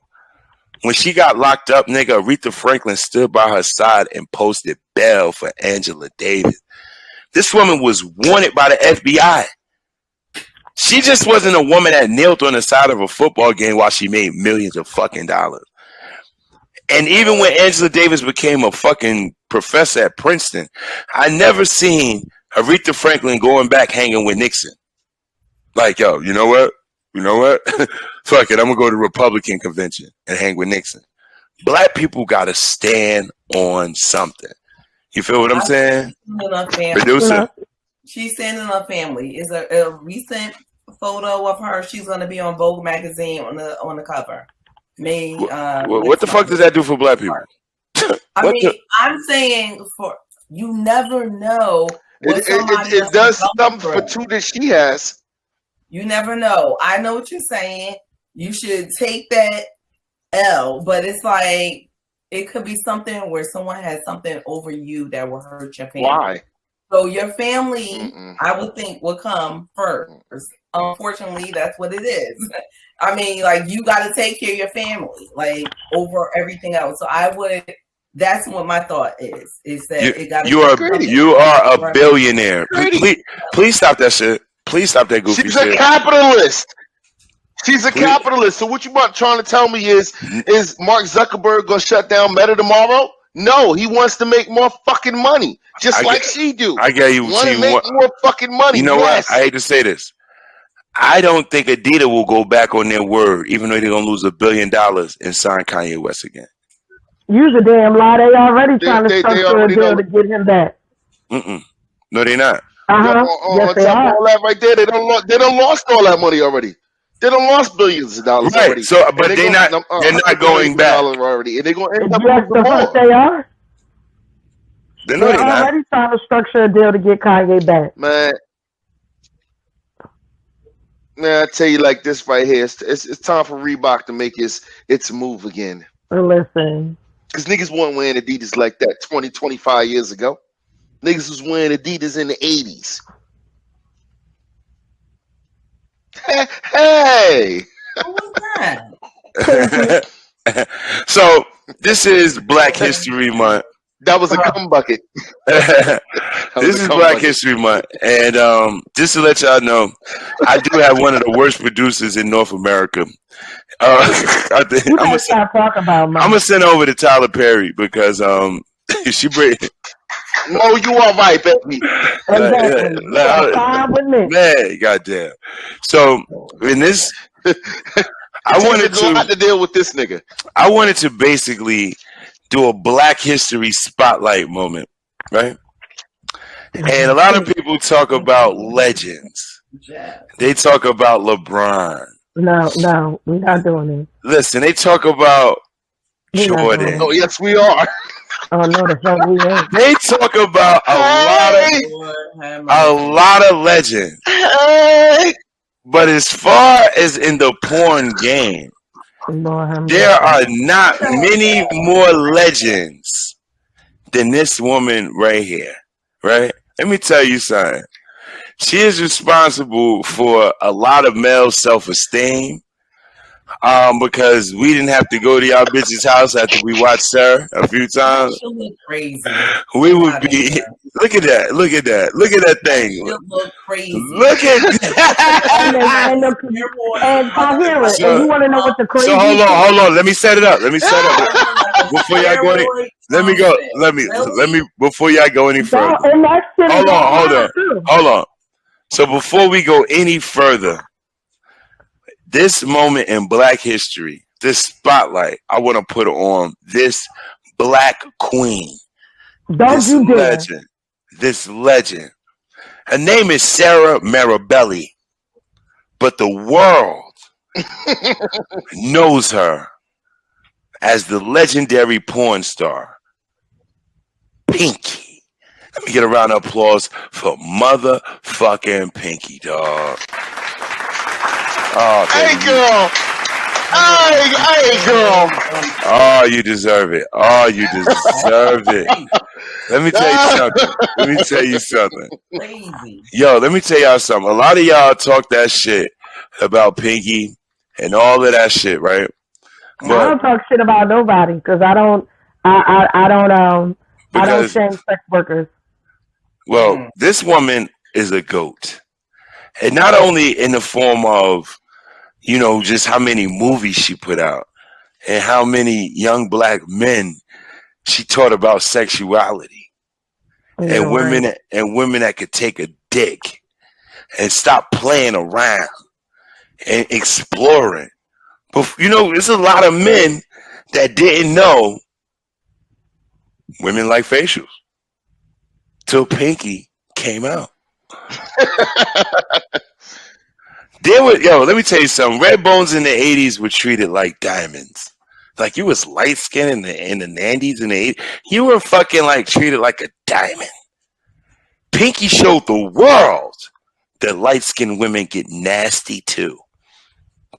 When she got locked up, nigga, Aretha Franklin stood by her side and posted bail for Angela Davis. This woman was wanted by the FBI. She just wasn't a woman that knelt on the side of a football game while she made millions of fucking dollars. And even when Angela Davis became a fucking professor at Princeton, I never seen Aretha Franklin going back hanging with Nixon. Like, yo, you know what? Fuck it, I'm gonna go to the Republican convention and hang with Nixon. Black people gotta stand on something. You feel what I'm saying? Producer. She's standing on family. Is a recent photo of her. She's gonna be on Vogue magazine on the cover. What the fuck does that do for black people? I'm saying you never know. It does something for two that she has. You never know. I know what you're saying. You should take that L, but it's like it could be something where someone has something over you that will hurt your family. Why? So your family, I would think, will come first. Unfortunately, that's what it is. I mean, like, you got to take care of your family, like, over everything else. So that's what my thought is that you are a billionaire. Please stop that shit. Please stop that goofy shit. She's a capitalist. She's a capitalist. So what you trying to tell me is Mark Zuckerberg gonna shut down Meta tomorrow? No, he wants to make more fucking money, just like she do. I get you. Want to make more fucking money. You know yes. what? I hate to say this. I don't think Adidas will go back on their word, even though they're gonna lose $1 billion and sign Kanye West again. Use a damn lie. They already trying to structure a deal to get him back. No, they're not. Yes, they are. All that right there, they don't lost all that money already. They don't lost billions of dollars already. So, but they're not going back already, and they're going to end up yes, the fuck they are. They're already trying to structure a deal to get Kanye back. Man, I tell you like this right here. It's time for Reebok to make its move again. Listen. Because niggas weren't wearing Adidas like that 20, 25 years ago. Niggas was wearing Adidas in the 80s. Hey! What was that? So, this is Black History Month. That was a cum bucket. This is Black History Month. And just to let y'all know, I do have one of the worst producers in North America. I'm gonna send over to Tyler Perry because she bring. No, you all right, baby. Exactly. Man, goddamn. So in this, I wanted to deal with this nigga. I wanted to basically do a Black History spotlight moment, right? And a lot of people talk about legends. They talk about LeBron. No, we're not doing it. Listen, they talk about Jordan. Oh, yes, we are. Oh no, the fuck we ain't. They talk about a lot of legends. But as far as in the porn game, there are not many more legends than this woman right here. Right? Let me tell you something. She is responsible for a lot of male self-esteem. Because we didn't have to go to y'all bitch's house after we watched her a few times. She'll look crazy. We would be. Look at that! Look at that thing! She'll look crazy. Look at that! And you want to know what the crazy? So hold on. Let me set it up. Before y'all go any. Let me. Before y'all go any further. Hold on. So before we go any further. This moment in Black history, this spotlight, I want to put on this Black queen. This legend. Her name is Sarah Marabelli, but the world knows her as the legendary porn star, Pinky. Let me get a round of applause for motherfucking Pinky, dog. Oh, hey, girl. Hey, girl. Oh, you deserve it. Let me tell you something. Yo, let me tell y'all something. A lot of y'all talk that shit about Pinky and all of that shit, right? But I don't talk shit about nobody because I don't shame sex workers. Well, this woman is a GOAT. And not only in the form of, just how many movies she put out and how many young Black men she taught about sexuality and women that could take a dick and stop playing around and exploring. But, there's a lot of men that didn't know women like facials till Pinky came out. Let me tell you something. Red bones in the 80s were treated like diamonds. Like you was light skinned in the 90s and the 80s. You were fucking treated like a diamond. Pinky showed the world that light skinned women get nasty too.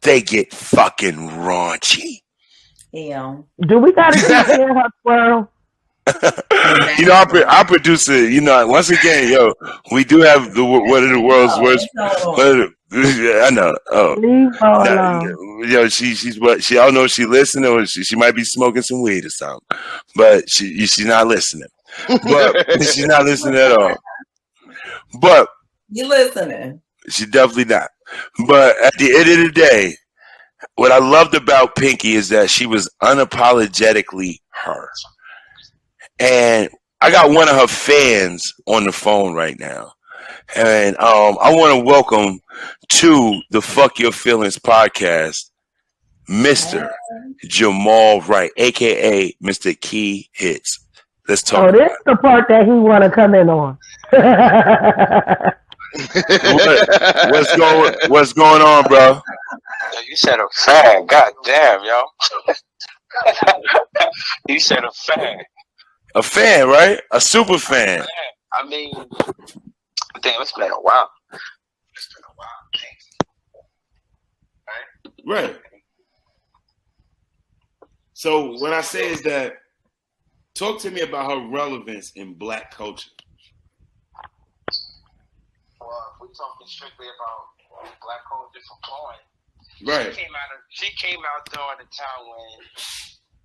They get fucking raunchy. Yeah. Do we gotta keep seeing her twirl? Our producer, once again, we do have one of the world's worst. I know. She's what she. I don't know if she listening or she might be smoking some weed or something, but she's not listening. But she's not listening at all. But you listening? She definitely not. But at the end of the day, what I loved about Pinky is that she was unapologetically her. and I got one of her fans on the phone right now. And I want to welcome to the Fuck Your Feelings podcast, Mr. Jamal Wright, a.k.a. Mr. Key Hits. Let's talk. Oh, this is the part that he want to come in on. What's going on, bro? You said a fan. God damn, yo. You said a fan. A fan, right? A super fan. I mean, damn, it's been a while. Right. So what I say is that, talk to me about her relevance in Black culture. Well, if we're talking strictly about Black culture for porn, right? She came out during the time when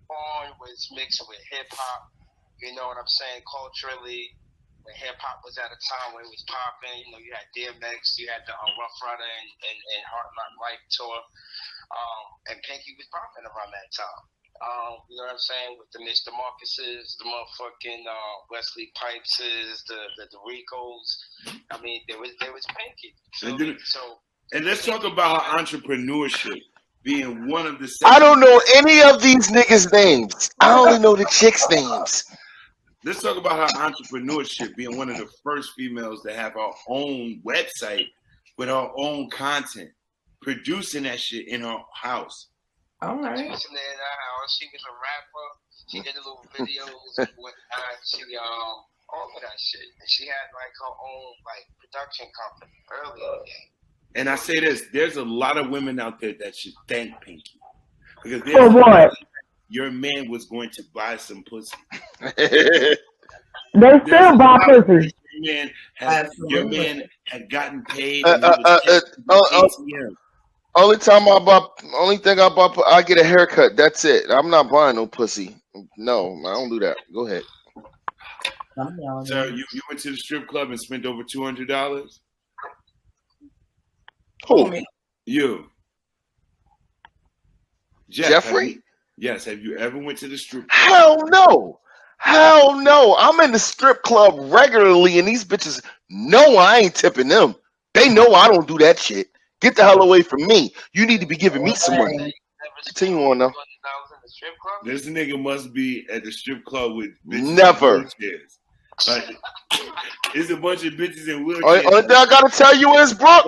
porn was mixed with hip hop. You know what I'm saying? Culturally, when hip hop was at a time when it was popping, you know, you had DMX, you had the Rough Rider and Hard Knock Life tour, and Pinky was popping around that time. You know what I'm saying? With the Mr. Marcuses, the motherfucking Wesley Pipeses, the Ricos. I mean, there was Pinky. And let's talk about her entrepreneurship being one of the. I don't know any of these niggas' names. I only know the chicks' names. Let's talk about her entrepreneurship being one of the first females to have her own website with her own content, producing that shit in her house. All right. Producing it in her house. She was a rapper. She did the little videos and whatnot. She all of that shit. And she had like her own like production company early in the game. And I say this: there's a lot of women out there that should thank Pinky because for what? Your man was going to buy some pussy. They still buy pussy. Your man had gotten paid. Only thing I buy, I get a haircut. That's it. I'm not buying no pussy. No, I don't do that. Go ahead. So you went to the strip club and spent over $200? Who? You. Jeffrey? Yes. Have you ever went to the strip club? Hell no. Hell no. I'm in the strip club regularly, and these bitches know I ain't tipping them. They know I don't do that shit. Get the hell away from me. You need to be giving me some money. Continue on now. This nigga must be at the strip club with bitches. Never. Like, there's a bunch of bitches in wheelchairs. Only thing I gotta tell you is, Brooke.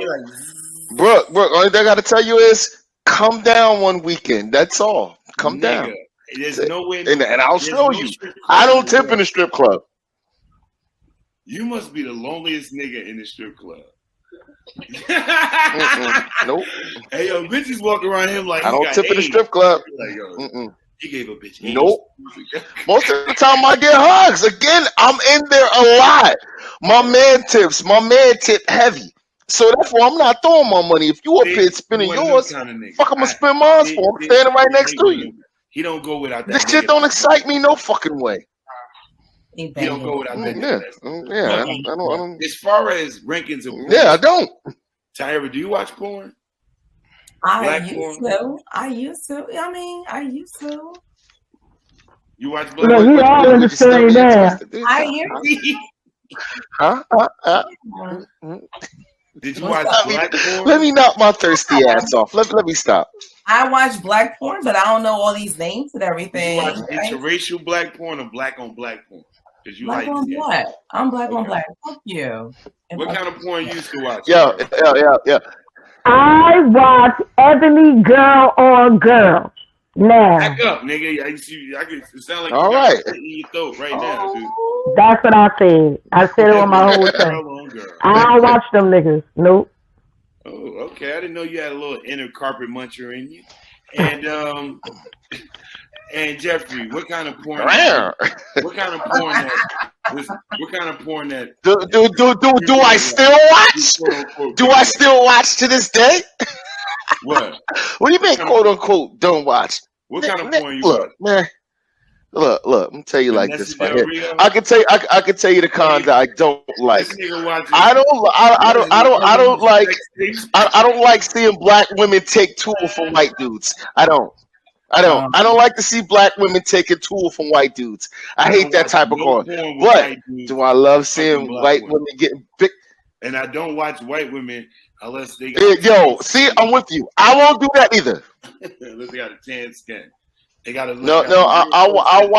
Only thing I gotta tell you is, come down one weekend. That's all. Come down. There's no way. And I'll show you. I don't tip in the strip club. You must be the loneliest nigga in the strip club. Nope. Hey, yo, bitches walk around him like I don't tip in the strip club. Like, yo, he gave a bitch. Nope. Most of the time I get hugs. Again, I'm in there a lot. My man tips. My man tip heavy. So therefore, I'm not throwing my money. If you up here spending yours, fuck, I'm gonna spend mine for. I'm standing right next to you. He don't go without that. This shit don't excite me no fucking way. He don't go without that. I don't. As far as rankings of porn, I don't. Tyra, do you watch porn? I used to. I used to. You watch Black porn? You all understand that. I used to. Did you watch Black porn? Let me knock my thirsty ass off. Let me stop. I watch Black porn, but I don't know all these names and everything. You watch interracial Black porn or Black on Black porn? You Black on Black. I'm Black on Black. Fuck you. What kind of porn you used to watch? Yeah. I watch Ebony Girl on Girl. Now. Back up, nigga. I can sound like all right. In your throat right now, dude. That's what I said. I said it on my whole thing. I don't watch them niggas. Nope. Oh, okay. I didn't know you had a little inner carpet muncher in you. And and Jeffrey, what kind of porn? What kind of porn that? Do I still watch? Do I still watch to this day? What? What do you mean, quote unquote, don't watch? What kind of porn you watch? Man. Look, I'm gonna tell you like this right here. I can tell you the cons that I don't like. I don't like seeing black women take tool from white dudes. I don't. I don't like to see black women take a tool from white dudes. I hate that type of porn. But do I love seeing white women getting big? And I don't watch white women unless they got see, I'm with you. I won't do that either. Unless they got a tan skin. They got I'll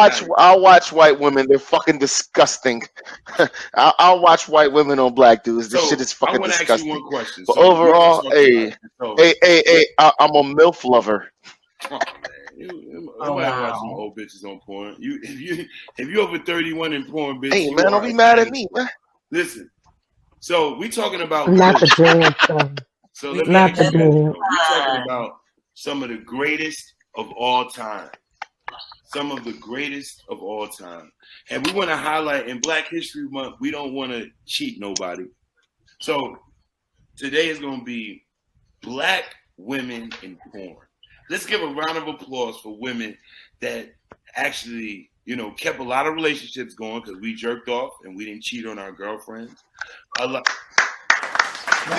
watch white women. They're fucking disgusting. I'll watch white women on black dudes. This shit is fucking disgusting. Ask you one question. But overall, I'm a MILF lover. Oh, man. Watch some old bitches on porn. If you over 31 in porn, bitch. Hey man, don't be mad at me, man. Listen. So we talking about not the damn thing. So let me not the damn. We're talking about some of the greatest of all time. Some of the greatest of all time. And we want to highlight in Black History Month, we don't want to cheat nobody. So today is going to be black women in porn. Let's give a round of applause for women that actually, kept a lot of relationships going because we jerked off and we didn't cheat on our girlfriends.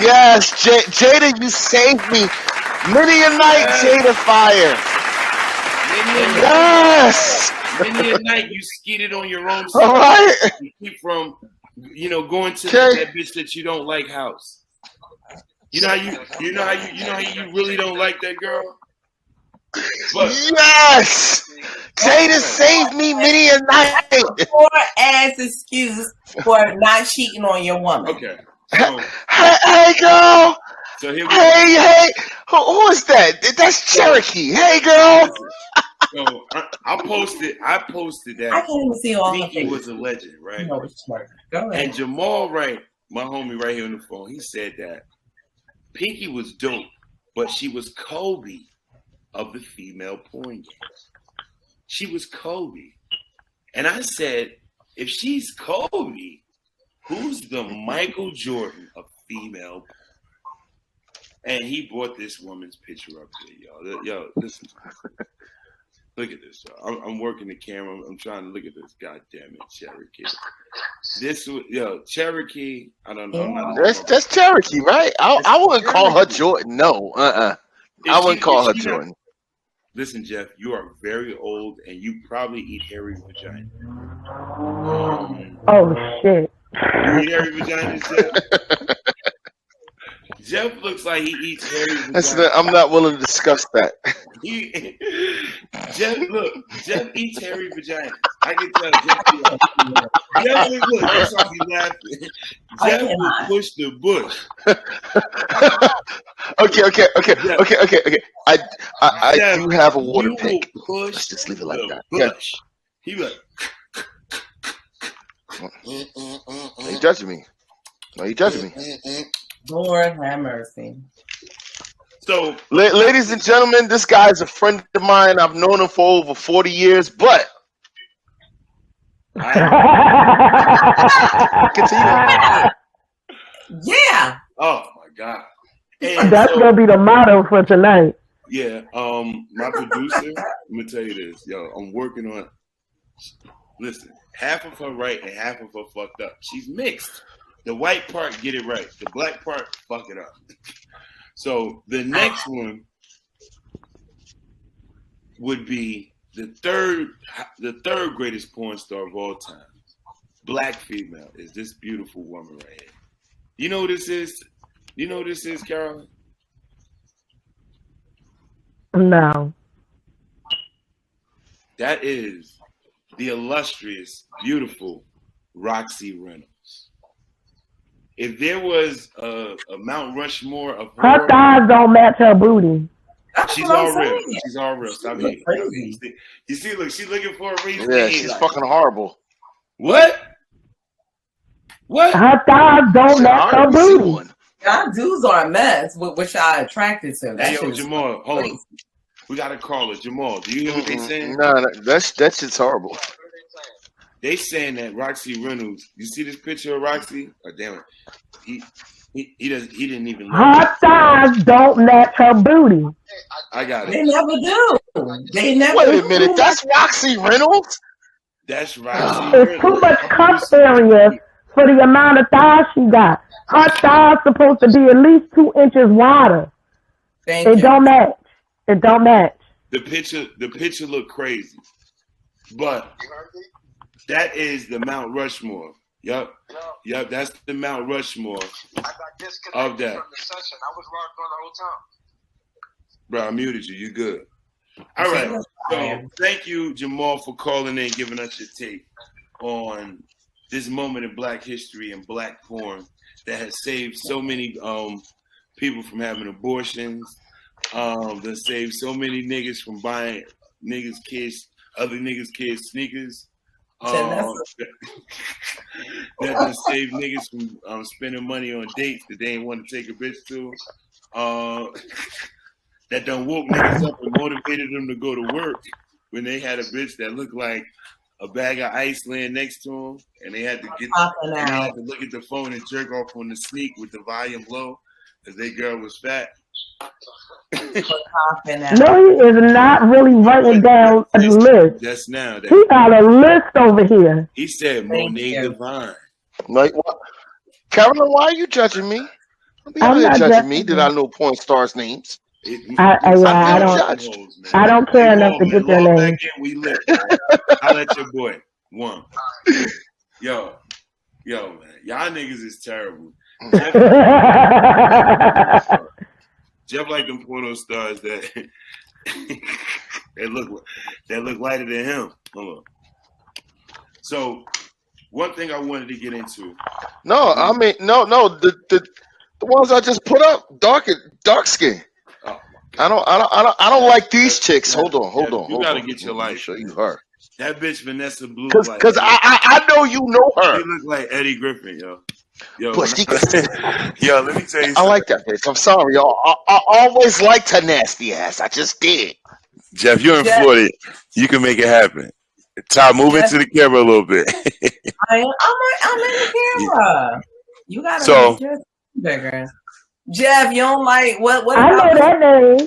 Yes, Jada, you saved me. Many a night, Jada Fire. Yes. Many a night you skeeted on your own. All right. You keep from, going to that bitch that you don't like house. You know how you really don't like that girl. But, yes. Jada saved me many a night. Poor ass excuse for not cheating on your woman. Okay. So, hey, girl. So here we hey. Who is that? That's Cherokee. Hey, girl. So I posted that. I can't even see all Pinky was a legend, right? No, go ahead. And Jamal Wright, my homie right here on the phone, he said that Pinky was dope, but she was Kobe of the female porn game. She was Kobe. And I said, if she's Kobe, who's the Michael Jordan of female porn? And he brought this woman's picture up there, y'all. Yo, listen. Look at this, y'all. I'm working the camera. I'm trying to look at this. God damn it, Cherokee. Cherokee. I don't know. That's Cherokee, right? I wouldn't call her Jordan. No, I wouldn't call her Jordan. Listen, Jeff, you are very old, and you probably eat hairy vagina. Oh shit! You eat hairy vagina, Jeff? Jeff looks like he eats hairy vagina. I'm not willing to discuss that. Jeff eats hairy vagina. I can tell Jeff look, that's why he's laughing. Jeff will push the bush. Okay. I do have a water pick. Let's just leave it like that. Bush. He like. Are you judging me? Are you judging me? Lord have mercy. So, ladies and gentlemen, this guy is a friend of mine. I've known him for over 40 years, but continue. Yeah. Oh my God. And that's gonna be the motto for tonight. Yeah. My producer, let me tell you this, yo. I'm working on. Listen, half of her right and half of her fucked up. She's mixed. The white part get it right. The black part fuck it up. So the next one would be the third greatest porn star of all time. Black female is this beautiful woman right here. You know who this is? You know who this is, Carolyn? No. That is the illustrious, beautiful Roxy Reynolds. If there was a Mount Rushmore of her thighs don't match her booty. She's all real. She's all real. Stop hating. You see, look, she's looking for a reason. Yeah, she's fucking horrible. What? Her thighs don't match her booty. Y'all dudes are a mess, which I attracted to. Hey, yo, Jamal, hold on. We got a caller. Jamal, do you hear what they saying? No, that shit's horrible. They saying that Roxy Reynolds. You see this picture of Roxy? Oh, damn it. He didn't even. Her thighs don't match her booty. I got it. They never do. They never. Wait a minute. That's Roxy Reynolds. That's Roxy Reynolds. It's too much cup area for the amount of thighs she got. Her thighs supposed to be at least 2 inches wider. Thank you. Don't match. It don't match. The picture looked crazy, but that is the Mount Rushmore. Yup. That's the Mount Rushmore I got disconnected of that. from the session. I was logged on the whole time. Bro, I muted you. You good? All right. So thank you, Jamal, for calling in, giving us your take on this moment in Black history and Black porn that has saved so many people from having abortions. That saved so many niggas from buying other niggas' kids sneakers. That just saved niggas from spending money on dates that they didn't want to take a bitch to. That done woke niggas up and motivated them to go to work when they had a bitch that looked like a bag of ice laying next to them, and they had to look at the phone and jerk off on the sneak with the volume low because their girl was fat. No, he is not really writing down a list. Just now, He got a list over here. He said Monet Divine. Like, what? Carolyn, why are you judging me? I'm not judging me. Did I know porn stars' names? I don't care enough to get their name. We lit. I let your boy one. Yo, man, y'all niggas is terrible. Jeff like them porno stars that look lighter than him. Hold on. So, one thing I wanted to get into. No, I mean, no. The ones I just put up, dark skin. Oh, I don't like these chicks. Hold on. You gotta get your life. Show you her. That bitch Vanessa Blue. Because I know you know her. She look like Eddie Griffin, yo. Yo, let me tell you. I like that bitch. I'm sorry, y'all. I always liked her nasty ass. I just did. Jeff, you're in Florida. You can make it happen. Ty, move into the camera a little bit. I'm in the camera. You gotta make yours bigger. Jeff, you don't like what? I know that name.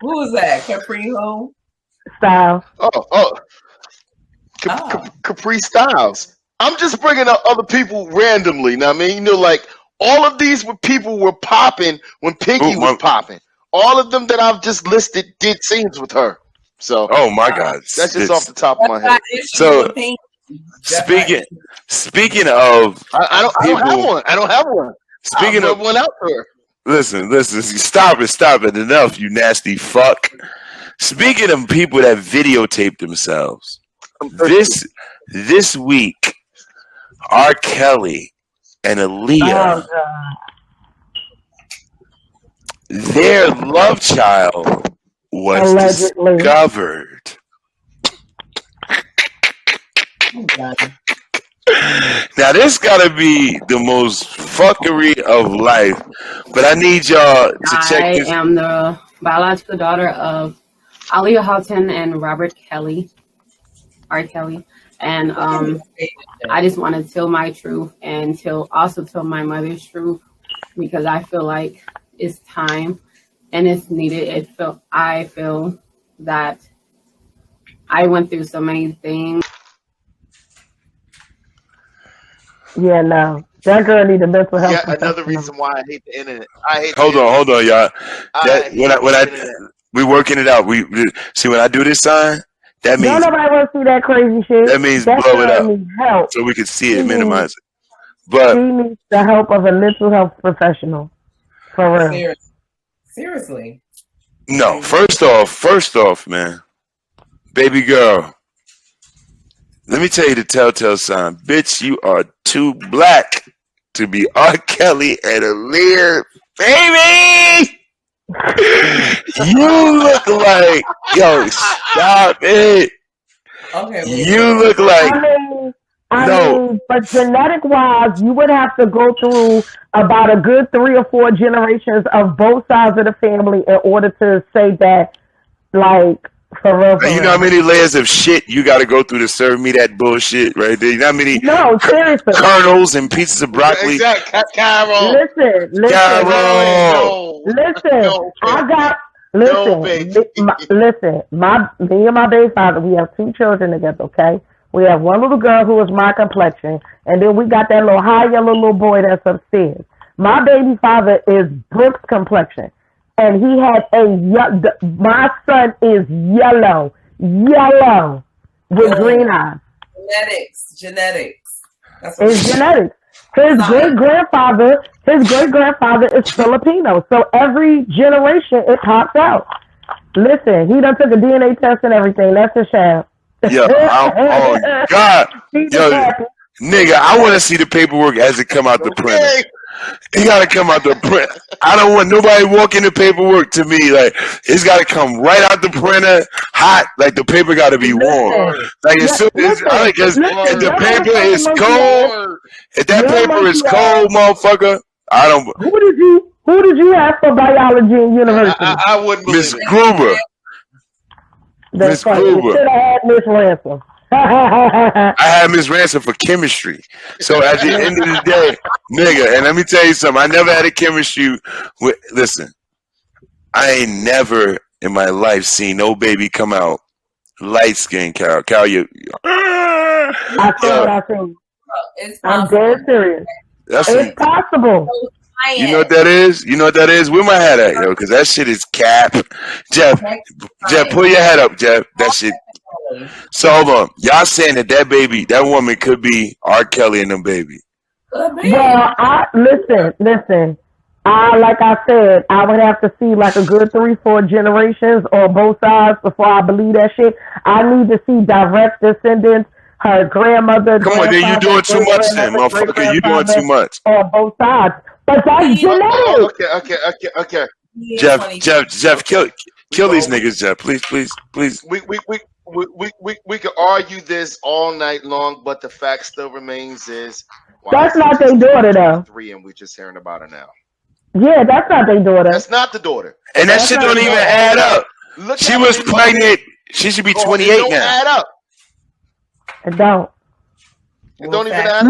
Who is that? Capri Ho? Styles. Capri Styles. I'm just bringing up other people randomly. Now, I mean, like all of these people were popping when Pinky was popping. All of them that I've just listed did scenes with her. So, oh my God, that's just off the top of my head. So, speaking of, I don't have one. Speaking of one out there. Listen, stop it, enough, you nasty fuck. Speaking of people that videotape themselves, this week, R. Kelly and Aaliyah, their love child was discovered. Now this gotta be the most fuckery of life, but I need y'all to check this. I am the biological daughter of Aaliyah Houghton and Robert Kelly, R. Kelly, and I just want to tell my truth and also tell my mother's truth because I feel like it's time and it's needed. I feel that I went through so many things. Yeah, no. That girl need a mental health. Yeah, another reason why I hate the internet. Hold on, y'all. We working it out. We see when I do this sign. That means nobody wants to see that crazy shit. That means blow it up so we can see it, minimize it. But she needs the help of a mental health professional. For real. Seriously. No, first off, man, baby girl. Let me tell you the telltale sign. Bitch, you are too black to be R. Kelly and Aaliyah, baby! You look like, yo, stop it. Okay. You look like, I mean, but genetic wise, you would have to go through about a good 3 or 4 generations of both sides of the family in order to say that, like, for real. You know how many layers of shit you got to go through to serve me that bullshit right there? You know how many seriously. kernels and pieces of broccoli? Exactly. Carol. Listen. Carol. Listen. I got. Listen. Listen. Me and my baby father, we have 2 children together. Okay. We have one little girl who is my complexion, and then we got that little high yellow little boy that's upstairs. My baby father is Brooke's complexion. and he had my son is yellow with green eyes. Genetics. It's genetics. His great grandfather is Filipino. So every generation it pops out. Listen, he done took a DNA test and everything. That's his child. Yeah. Oh God. Yo, nigga, I want to see the paperwork as it come out the printer. It gotta come out the print. I don't want nobody walking the paperwork to me. Like it's gotta come right out the printer, hot. Like the paper gotta be warm. Like if the paper is cold, if that paper is cold, motherfucker, I don't. Who did you have for biology in university? I wouldn't believe Miss Gruber. Miss Gruber. Should have had Miss Ransom. I had Miss Ransom for chemistry. So at the end of the day, nigga, and let me tell you something. I never had a chemistry with. Listen, I ain't never in my life seen no baby come out light skinned. Carol, you. I see what I see. I'm dead serious. It's possible. You know what that is? You know what that is? Where my head at, yo? Because that shit is cap. Jeff, pull your head up, Jeff. That shit. So hold on. Y'all saying that baby, that woman could be R. Kelly and them baby. Well, listen. Like I said, I would have to see like a good 3-4 generations on both sides before I believe that shit. I need to see direct descendants. Her grandmother. Come on, then you doing too much, then, motherfucker. You doing too much on both sides. But that's genetic. Okay. Jeff, kill these niggas, Jeff. Please. We could argue this all night long, but the fact still remains is that's not their daughter though. 3 and we're just hearing about it now. Yeah, that's not their daughter. That's not the daughter. And that shit don't even add up. She was pregnant. She should be 28 now. It don't add up. It don't. It don't even add up.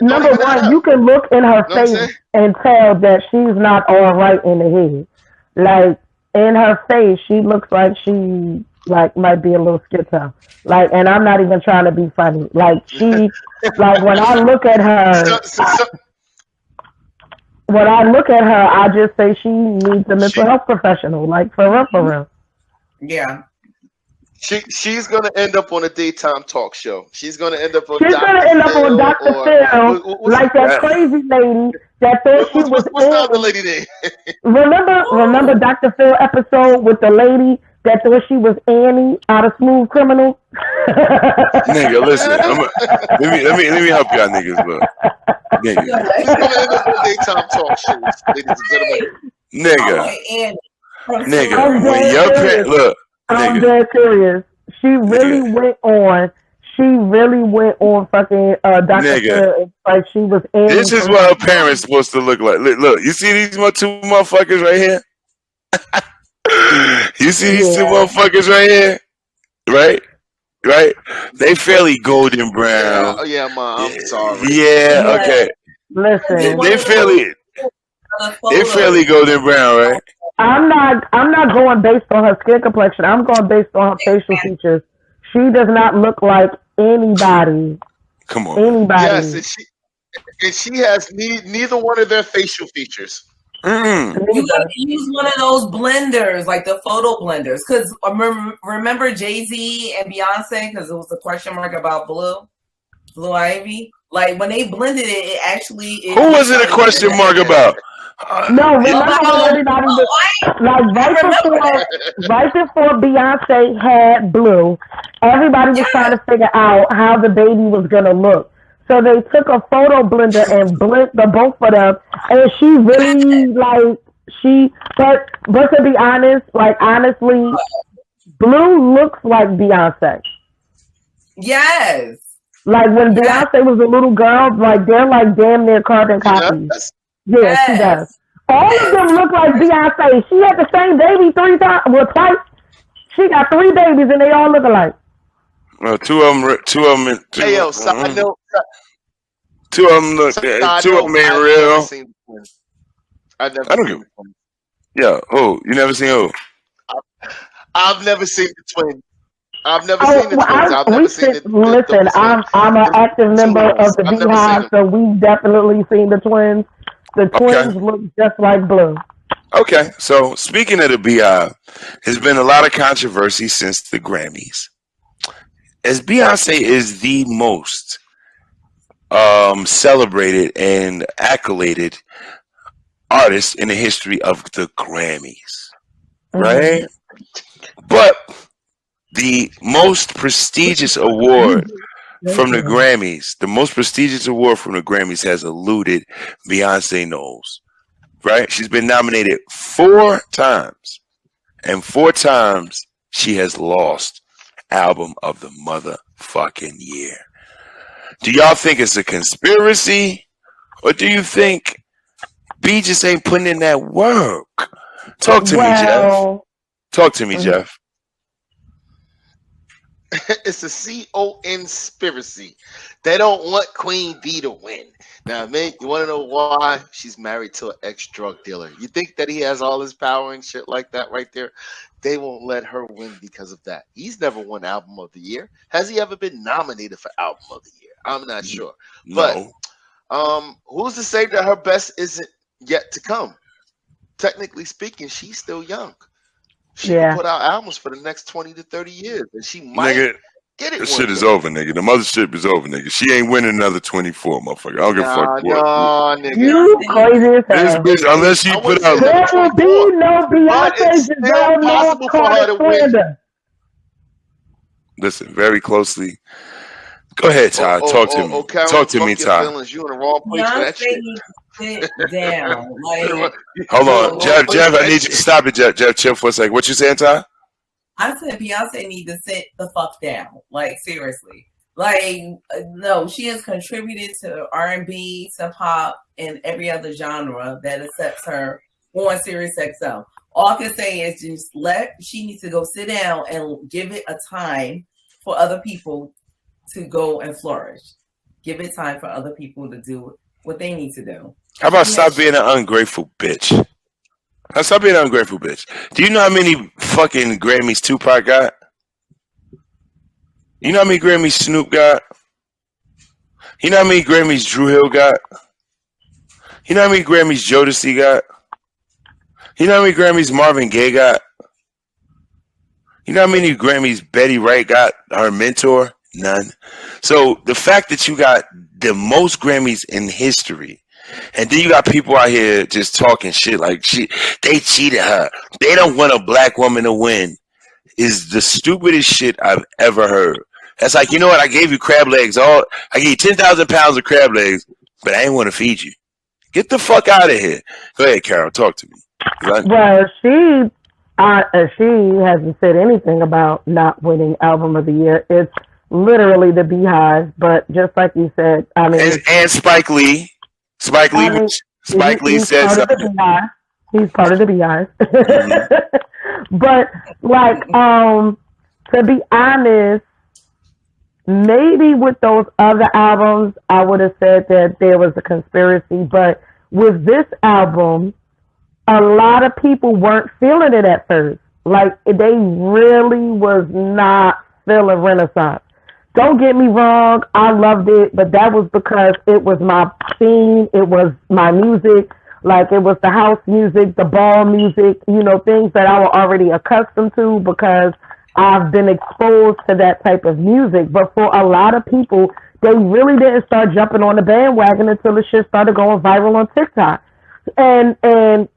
Number one, you can look in her face and tell that she's not all right in the head. Like in her face, she looks like she might be a little schizo. Like, and I'm not even trying to be funny. Like she, like when I look at her, I just say she needs a mental health professional. Like for real. Yeah. She's gonna end up on a daytime talk show. She's gonna end up on Dr. Phil, like that crazy lady that thought she was. What's the other lady name? Remember Dr. Phil episode with the lady that thought she was Annie out of Smooth Criminal? Nigga, listen. Let me help y'all niggas, bro. Nigga. She's gonna end up on daytime talk shows, ladies and gentlemen. Nigga, when your parents look. I'm dead serious. She really went on fucking Dr. Phil. Like she was in. This is what her parents supposed to look like. Look, you see these two motherfuckers right here? You see these two motherfuckers right here? Right? They fairly golden brown. Yeah, Mom. I'm sorry. Yeah, okay. Listen. They fairly golden brown, right? I'm not going based on her skin complexion. I'm going based on her facial features. She does not look like anybody. Come on. Anybody. Yes, and she has neither one of their facial features. You gotta use one of those blenders, like the photo blenders. Because remember Jay-Z and Beyonce? Because it was a question mark about Blue Ivy. Like when they blended it actually. Who was it a question mark about? No, remember everybody was right before Beyonce had Blue, everybody was trying to figure out how the baby was gonna look. So they took a photo blender and blended the both of them, and she really but to be honest, honestly, Blue looks like Beyonce. Yes. Like when Beyonce was a little girl, they're damn near carbon copies. Yeah, she does. All of them look like Beyonce. She had the same baby twice. She got 3 babies and they all look alike. Well, two of them. Hey, yo, side note. Two of them ain't real. I don't give. Yeah. Oh, you never seen who? I've never seen the twins. I've never seen the twins. I've never seen the Listen, I'm an active member of the Beehive, so we've definitely seen the twins. The twins look just like Blue. Okay, so speaking of the Beehive, there's been a lot of controversy since the Grammys. As Beyonce is the most celebrated and accoladed artist in the history of the Grammys, right? But the most prestigious award from the Grammys, has eluded Beyonce Knowles, right? She's been nominated 4 times, and 4 times she has lost Album of the motherfucking year. Do y'all think it's a conspiracy, or do you think B just ain't putting in that work? Talk to me, Jeff. Talk to me, Jeff. It's a conspiracy. They don't want Queen B to win. Now, man, you want to know why? She's married to an ex-drug dealer. You think that he has all his power and shit like that right there? They won't let her win because of that. He's never won Album of the Year. Has he ever been nominated for Album of the Year? I'm not sure. No. But who's to say that her best isn't yet to come? Technically speaking, she's still young. She can put out albums for the next 20 to 30 years, and she might get it. This shit is over, nigga. The mothership is over, nigga. She ain't winning another 24, motherfucker. I don't give a fuck. Nigga. You crazy as hell. This bitch, unless she put out. There will be no Beyonce Giselle, no Carter. Listen very closely. Go ahead, Ty. Talk to me. Talk to me, Ty. You in the wrong place for that shit. Sit down. Like, hold on, Jeff. I need you to stop it, Jeff. Chill for a second. What you saying, Ty? I said Beyonce need to sit the fuck down. Like, seriously. Like, no, she has contributed to R&B, to pop, and every other genre that accepts her on Sirius XM. All I can say is just she needs to go sit down and give it a time for other people to go and flourish. Give it time for other people to do what they need to do. How about stop being an ungrateful bitch? Stop being an ungrateful bitch. Do you know how many fucking Grammys Tupac got? You know how many Grammys Snoop got? You know how many Grammys Drew Hill got? You know how many Grammys Jodeci got? You know how many Grammys Marvin Gaye got? You know how many Grammys Betty Wright got, her mentor? None. So the fact that you got the most Grammys in history, and then you got people out here just talking shit like they cheated her. They don't want a black woman to win, is the stupidest shit I've ever heard. That's like, you know what? I gave you crab legs. I gave you 10,000 pounds of crab legs, but I ain't want to feed you. Get the fuck out of here. Go ahead, Carol. Talk to me. Well, she hasn't said anything about not winning Album of the Year. It's literally the Beehive, but just like you said, I mean, and Spike Lee. Spike Lee said something. He's part of the Beehive. Mm-hmm. But like, to be honest, maybe with those other albums, I would have said that there was a conspiracy. But with this album, a lot of people weren't feeling it at first. Like, they really was not feeling Renaissance. Don't get me wrong, I loved it, but that was because it was my scene, it was my music, like it was the house music, the ball music, you know, things that I was already accustomed to because I've been exposed to that type of music. But for a lot of people, they really didn't start jumping on the bandwagon until the shit started going viral on TikTok. And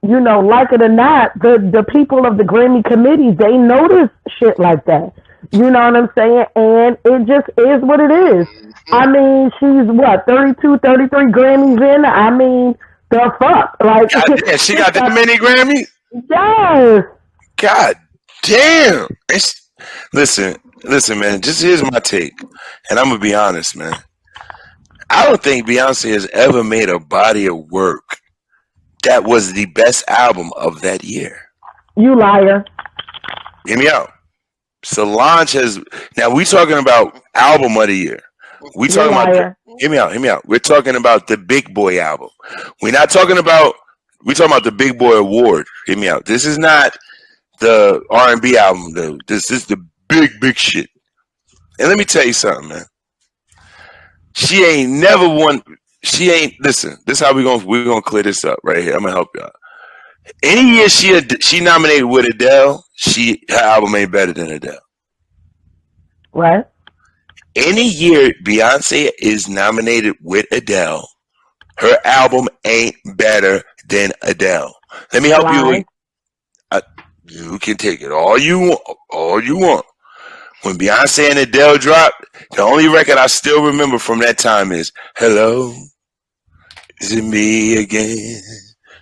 you know, like it or not, the people of the Grammy committee, they notice shit like that. You know what I'm saying? And it just is what it is. I mean, she's 32, 33 Grammys in? I mean, the fuck? Like, God, she got that many Grammys? Yes. God damn. Listen, man, just here's my take. And I'm going to be honest, man. I don't think Beyonce has ever made a body of work that was the best album of that year. You liar. Hear me out. Solange has. Now we talking about album of the year. We talking about. Hear me out. We're talking about the Big Boy album. We're not talking about. We're talking about the Big Boy Award. Hear me out. This is not the R&B album, though. This is the big shit. And let me tell you something, man. She ain't never won. She ain't. Listen. This is how we're gonna clear this up right here. I'm gonna help y'all. Any year she nominated with Adele, her album ain't better than Adele. What? Any year Beyonce is nominated with Adele, her album ain't better than Adele. Let me help you. You can take it all you want. When Beyonce and Adele dropped, the only record I still remember from that time is "Hello, Is It Me Again."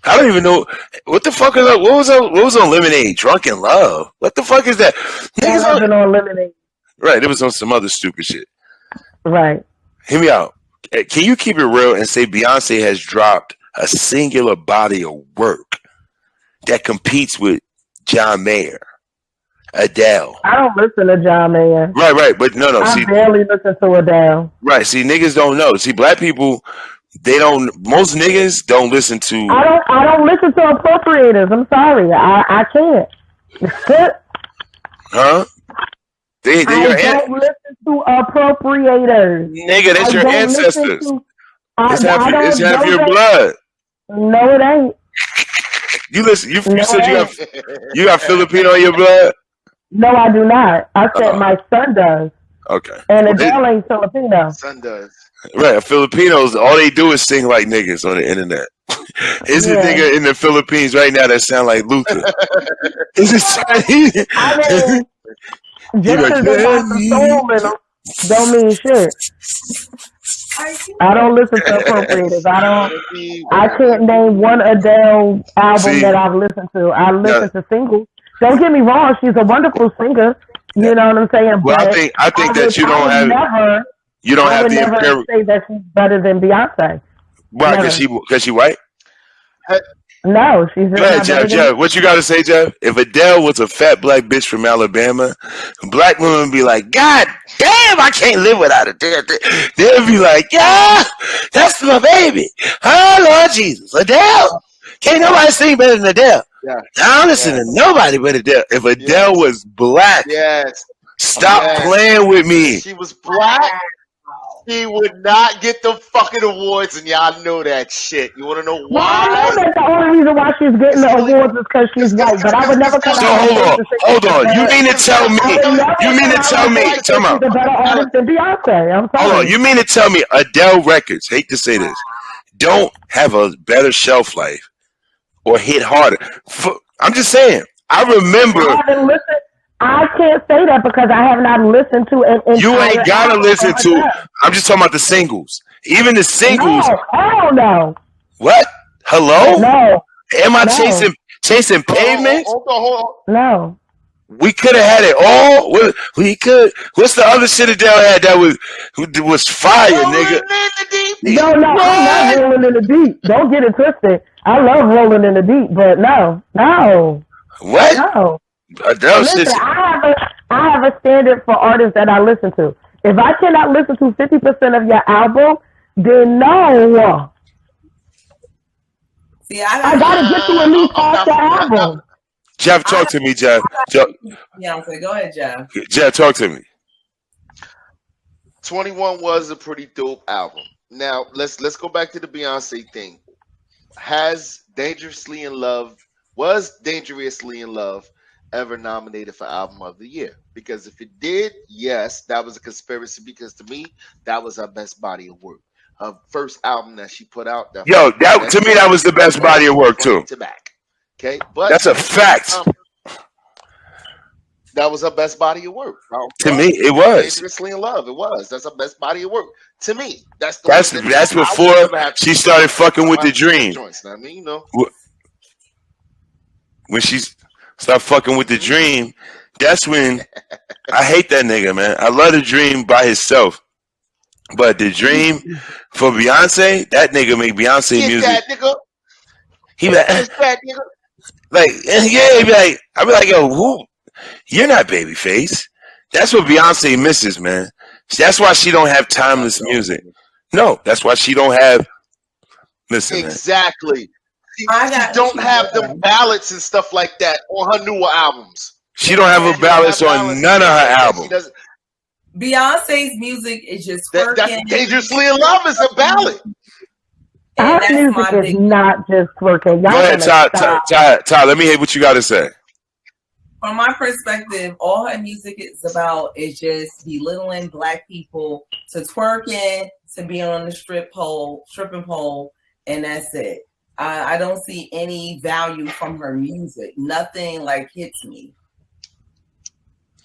I don't even know what the fuck is that. What was on Lemonade? "Drunk in Love." What the fuck is that? That wasn't on Lemonade. Right, it was on some other stupid shit. Right. Hear me out. Can you keep it real and say Beyonce has dropped a singular body of work that competes with John Mayer, Adele? I don't listen to John Mayer. Right, but no. I barely listen to Adele. Right, see, niggas don't know. See, black people, most niggas don't listen to. I don't listen to appropriators. I'm sorry, I can't. Huh? I don't listen to appropriators. Nigga, that's your ancestors. It's half your blood. No, it ain't. You listen. You said you got Filipino in your blood. No, I do not. I said my son does. Okay. And Adele ain't Filipino. Son does. Right. Filipinos, all they do is sing like niggas on the internet. Is a nigga in the Philippines right now that sound like Luther? Is it Chinese? I mean, just because they got the soul in them, don't mean shit. I don't listen to appropriators. I can't name one Adele album that I've listened to. I listen to singles. Don't get me wrong, she's a wonderful singer. You know what I'm saying? Well, I think that you don't have the never say that she's better than Beyonce. Why? Because she white? No, she's Go ahead, Jeff. What you got to say, Jeff? If Adele was a fat black bitch from Alabama, black women would be like, "God damn, I can't live without Adele." They'd be like, "Yeah, that's my baby. Oh, Lord Jesus. Adele. Can't nobody sing better than Adele." Yeah. I don't listen to nobody but Adele. If Adele was black, stop playing with me. She was black. She would not get the fucking awards, and y'all know that shit. You want to know why? Well, I know that the only reason why she's getting the awards is because she's white, but I would never come out. Hold on. You mean to tell me? She's a better artist than Beyonce. I'm sorry. Hold on. You mean to tell me Adele records, hate to say this, don't have a better shelf life or hit harder? I'm just saying. I remember. I can't say that because I have not listened to it. You ain't gotta listen to. I'm just talking about the singles. Even the singles. No, hell no. What? Hello? No. Am I chasing pavement? Hold on. No. We could have had it all. We could. What's the other shit Adele had that was fire, nigga? No, I'm not rolling in the deep. Don't get it twisted. I love rolling in the deep, but no. What? No. Listen, I have a standard for artists that I listen to. If I cannot listen to 50% of your album, then no. See, I gotta get to at least half the album. Jeff, talk to me, Jeff. Beyonce, go ahead, Jeff. Jeff, talk to me. 21 was a pretty dope album. Now let's go back to the Beyonce thing. Was Dangerously in Love ever nominated for Album of the Year? Because if it did, yes, that was a conspiracy, because to me, that was her best body of work. Her first album that she put out. To me, that was the best body of work too. To back. Okay, but that's a fact. That was her best body of work. To me, it was. Dangerously in Love. It was. That's her best body of work. To me, that's before she started fucking with the Dream. I mean, you know, when she started fucking with the Dream, that's when I hate that nigga, man. I love the Dream by himself, but the Dream for Beyonce, that nigga make Beyonce music. That nigga. He like, that nigga. Like, yeah, he be like, I be like, yo, who? You're not Babyface. That's what Beyonce misses, man. That's why she don't have timeless music. No, that's why she don't have. Listen, exactly. She don't have them ballads and stuff like that on her newer albums. She don't have a ballads on none of her albums. Beyonce's music is just that's Dangerously in Love is a ballad. Our music is not just twerking. Go ahead, Ty. Let me hear what you got to say. From my perspective, all her music is about is just belittling Black people, to twerking, to being on the stripping pole, and that's it. I don't see any value from her music. Nothing like hits me.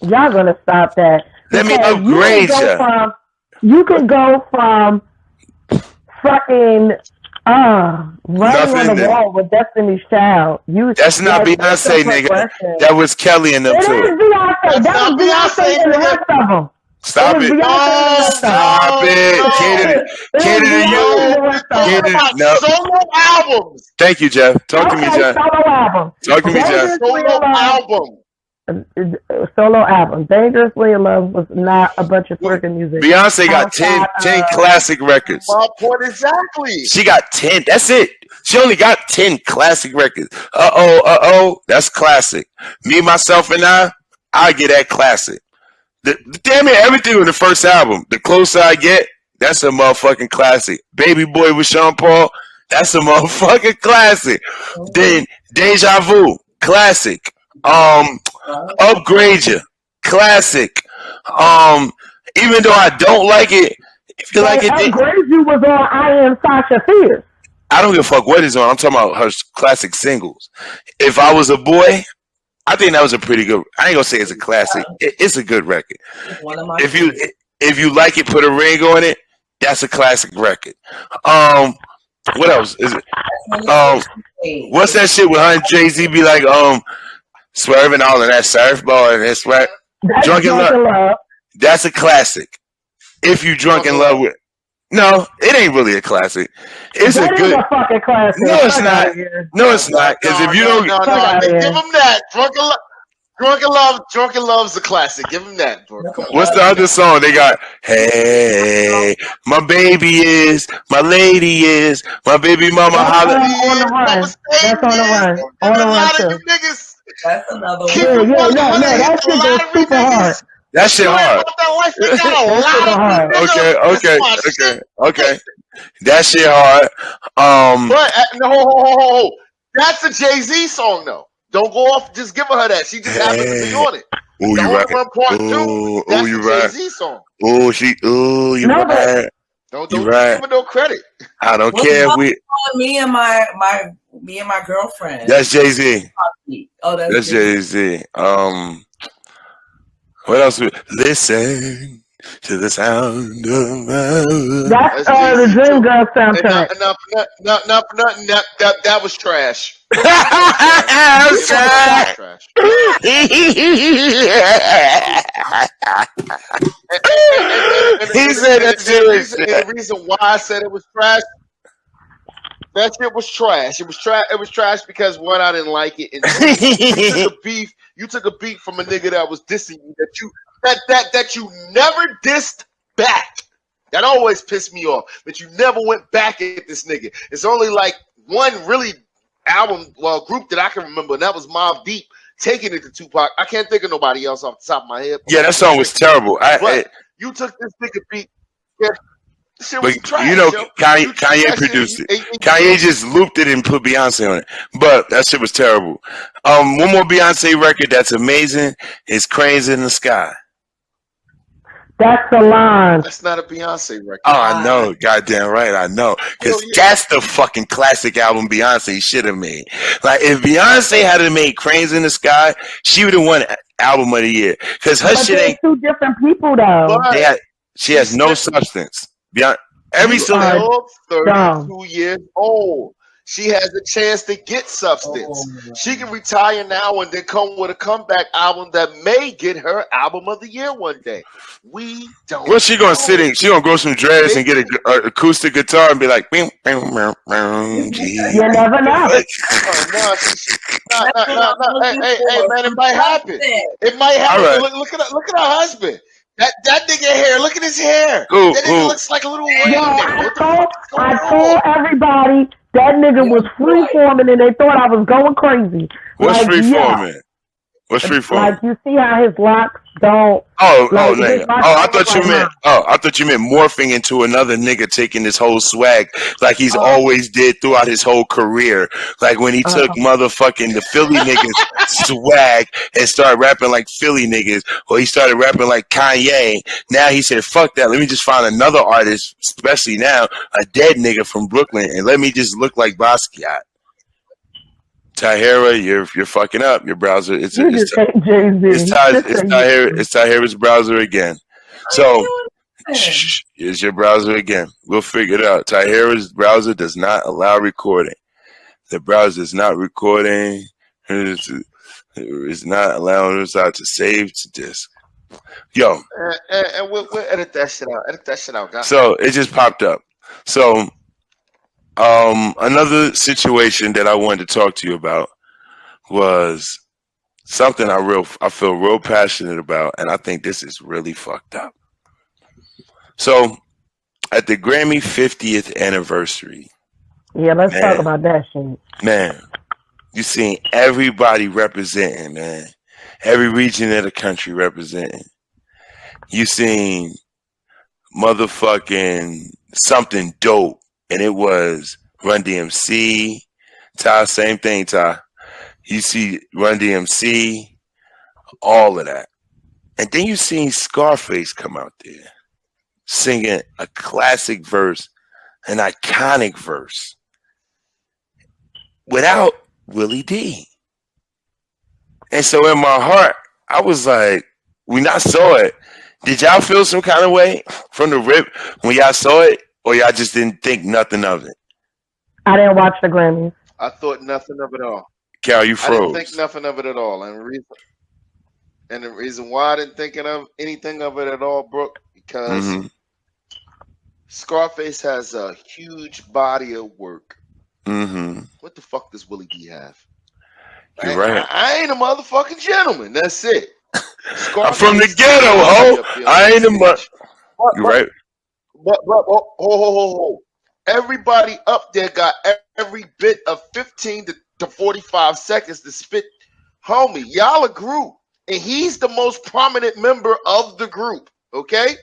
Y'all gonna stop that? Let me upgrade you. You can go from fucking running on the wall with Destiny's Child. That's not Beyonce, nigga. That was Kelly and them too. It is Beyonce. That was Beyonce and the rest of them. Stop it. Stop it. Canada, no. Solo albums. Thank you, Jeff. Talk to me, Jeff. Solo album. Talk to me, Jeff. Solo album. Dangerously in Love was not a bunch of twerking music. Beyonce got 10 classic records. My point exactly. She got 10. That's it. She only got 10 classic records. That's classic. Me, Myself, and I get that classic. Damn it, everything in the first album. The Closer I Get, that's a motherfucking classic. Baby Boy with Sean Paul, that's a motherfucking classic. Then Deja Vu, classic. Upgrade You, classic. Even though I don't like it, I feel like it. Upgrade You was on I Am Sasha Fierce. I don't give a fuck what is on. I'm talking about her classic singles. If I Was a Boy, I think that was a pretty good. I ain't gonna say it's a classic. It's a good record. If you like it, put a ring on it. That's a classic record. What else is it? What's that shit with her and Jay-Z be like? Swerving all of that surfboard and that's right. Drunk in Love. That's a classic. If you drunk in love with. No, it ain't really a classic. It's a good. A fucking classic. No, it's not. No, it's not. Because if you don't, give him that. Drunken Love's a classic. Give him that. What's the other song they got? Hey, my baby is, my lady is, my baby mama holler. On the run. That's on the run. On the run too. That's another one. No, that shit goes super hard. That shit hard. Okay. That shit hard. But no, that's a Jay-Z song though. Don't go off. Just give her that. She just happens to be on it. Oh, you right. That's a Jay-Z song. You right. Don't give her no credit. I don't care. Me and my girlfriend. That's Jay-Z. Oh, that's Jay-Z. What else? Listen to the sound of my. That's the Dream Girl soundtrack. That was trash. That was trash. He said that's serious. The reason why I said it was trash. That shit was trash. It was trash because one, I didn't like it, and you took a beef from a nigga that was dissing you that you never dissed back. That always pissed me off. That you never went back at this nigga. It's only like one really group that I can remember, and that was Mobb Deep taking it to Tupac. I can't think of nobody else off the top of my head. Yeah, that song was terrible. You took this nigga beat. Yeah. But trash, you know, Kanye produced it. Kanye just looped it and put Beyonce on it. But that shit was terrible. One more Beyonce record that's amazing is Cranes in the Sky. That's the line. That's not a Beyonce record. Oh, I know. Goddamn right, I know. Because that's the fucking classic album Beyonce should have made. Like, if Beyonce had made Cranes in the Sky, she would have won Album of the Year. Because her shit ain't. Two different people, though. She has no substance. Every song. 32 years old. She has a chance to get substance. She can retire now and then come with a comeback album that may get her Album of the Year one day. We don't. What's she gonna sit in? She gonna grow some dreads and get an acoustic guitar and be like, you never know. Hey, man, it might happen. It might happen. Right. Look at her husband. That nigga hair, look at his hair. That nigga looks like a little rain. I told everybody that nigga was freeforming and they thought I was going crazy. What's freeforming? What's freeform? Like, you see how his locks don't. Nigga. I thought you meant morphing into another nigga, taking this whole swag like he's always did throughout his whole career. Like when he took motherfucking the Philly niggas swag and started rapping like Philly niggas, or he started rapping like Kanye. Now he said, "Fuck that. Let me just find another artist, especially now a dead nigga from Brooklyn, and let me just look like Basquiat." Tahira, you're fucking up. Your browser. It's Tahira's browser again. So it's your browser again. We'll figure it out. Tahira's browser does not allow recording. The browser is not recording. It's not allowing us out to save to disk. Yo. And we'll edit that shit out. Edit that shit out, guys. So it just popped up. So another situation that I wanted to talk to you about was something I feel real passionate about, and I think this is really fucked up. So at the Grammy 50th anniversary. Yeah, let's talk about that shit. Man, you seen everybody representing, man. Every region of the country representing. You seen motherfucking something dope. And it was Run DMC, Ty, same thing, Ty. You see Run DMC, all of that. And then you seen Scarface come out there singing a classic verse, an iconic verse, without Willie Dee. And so in my heart, I was like, when I saw it, did y'all feel some kind of way from the rip when y'all saw it? Or y'all just didn't think nothing of it? I didn't watch the Grammys. I thought nothing of it all. Cal, you froze. I didn't think nothing of it at all. And the reason why I didn't think of anything of it at all, Brooke, because Scarface has a huge body of work. What the fuck does Willie Dee have? You're right. I ain't a motherfucking gentleman. That's it. I'm from the ghetto, ho. I ain't a You're right. But everybody up there got every bit of 15 to 45 seconds to spit. Homie, y'all a group, and he's the most prominent member of the group, okay?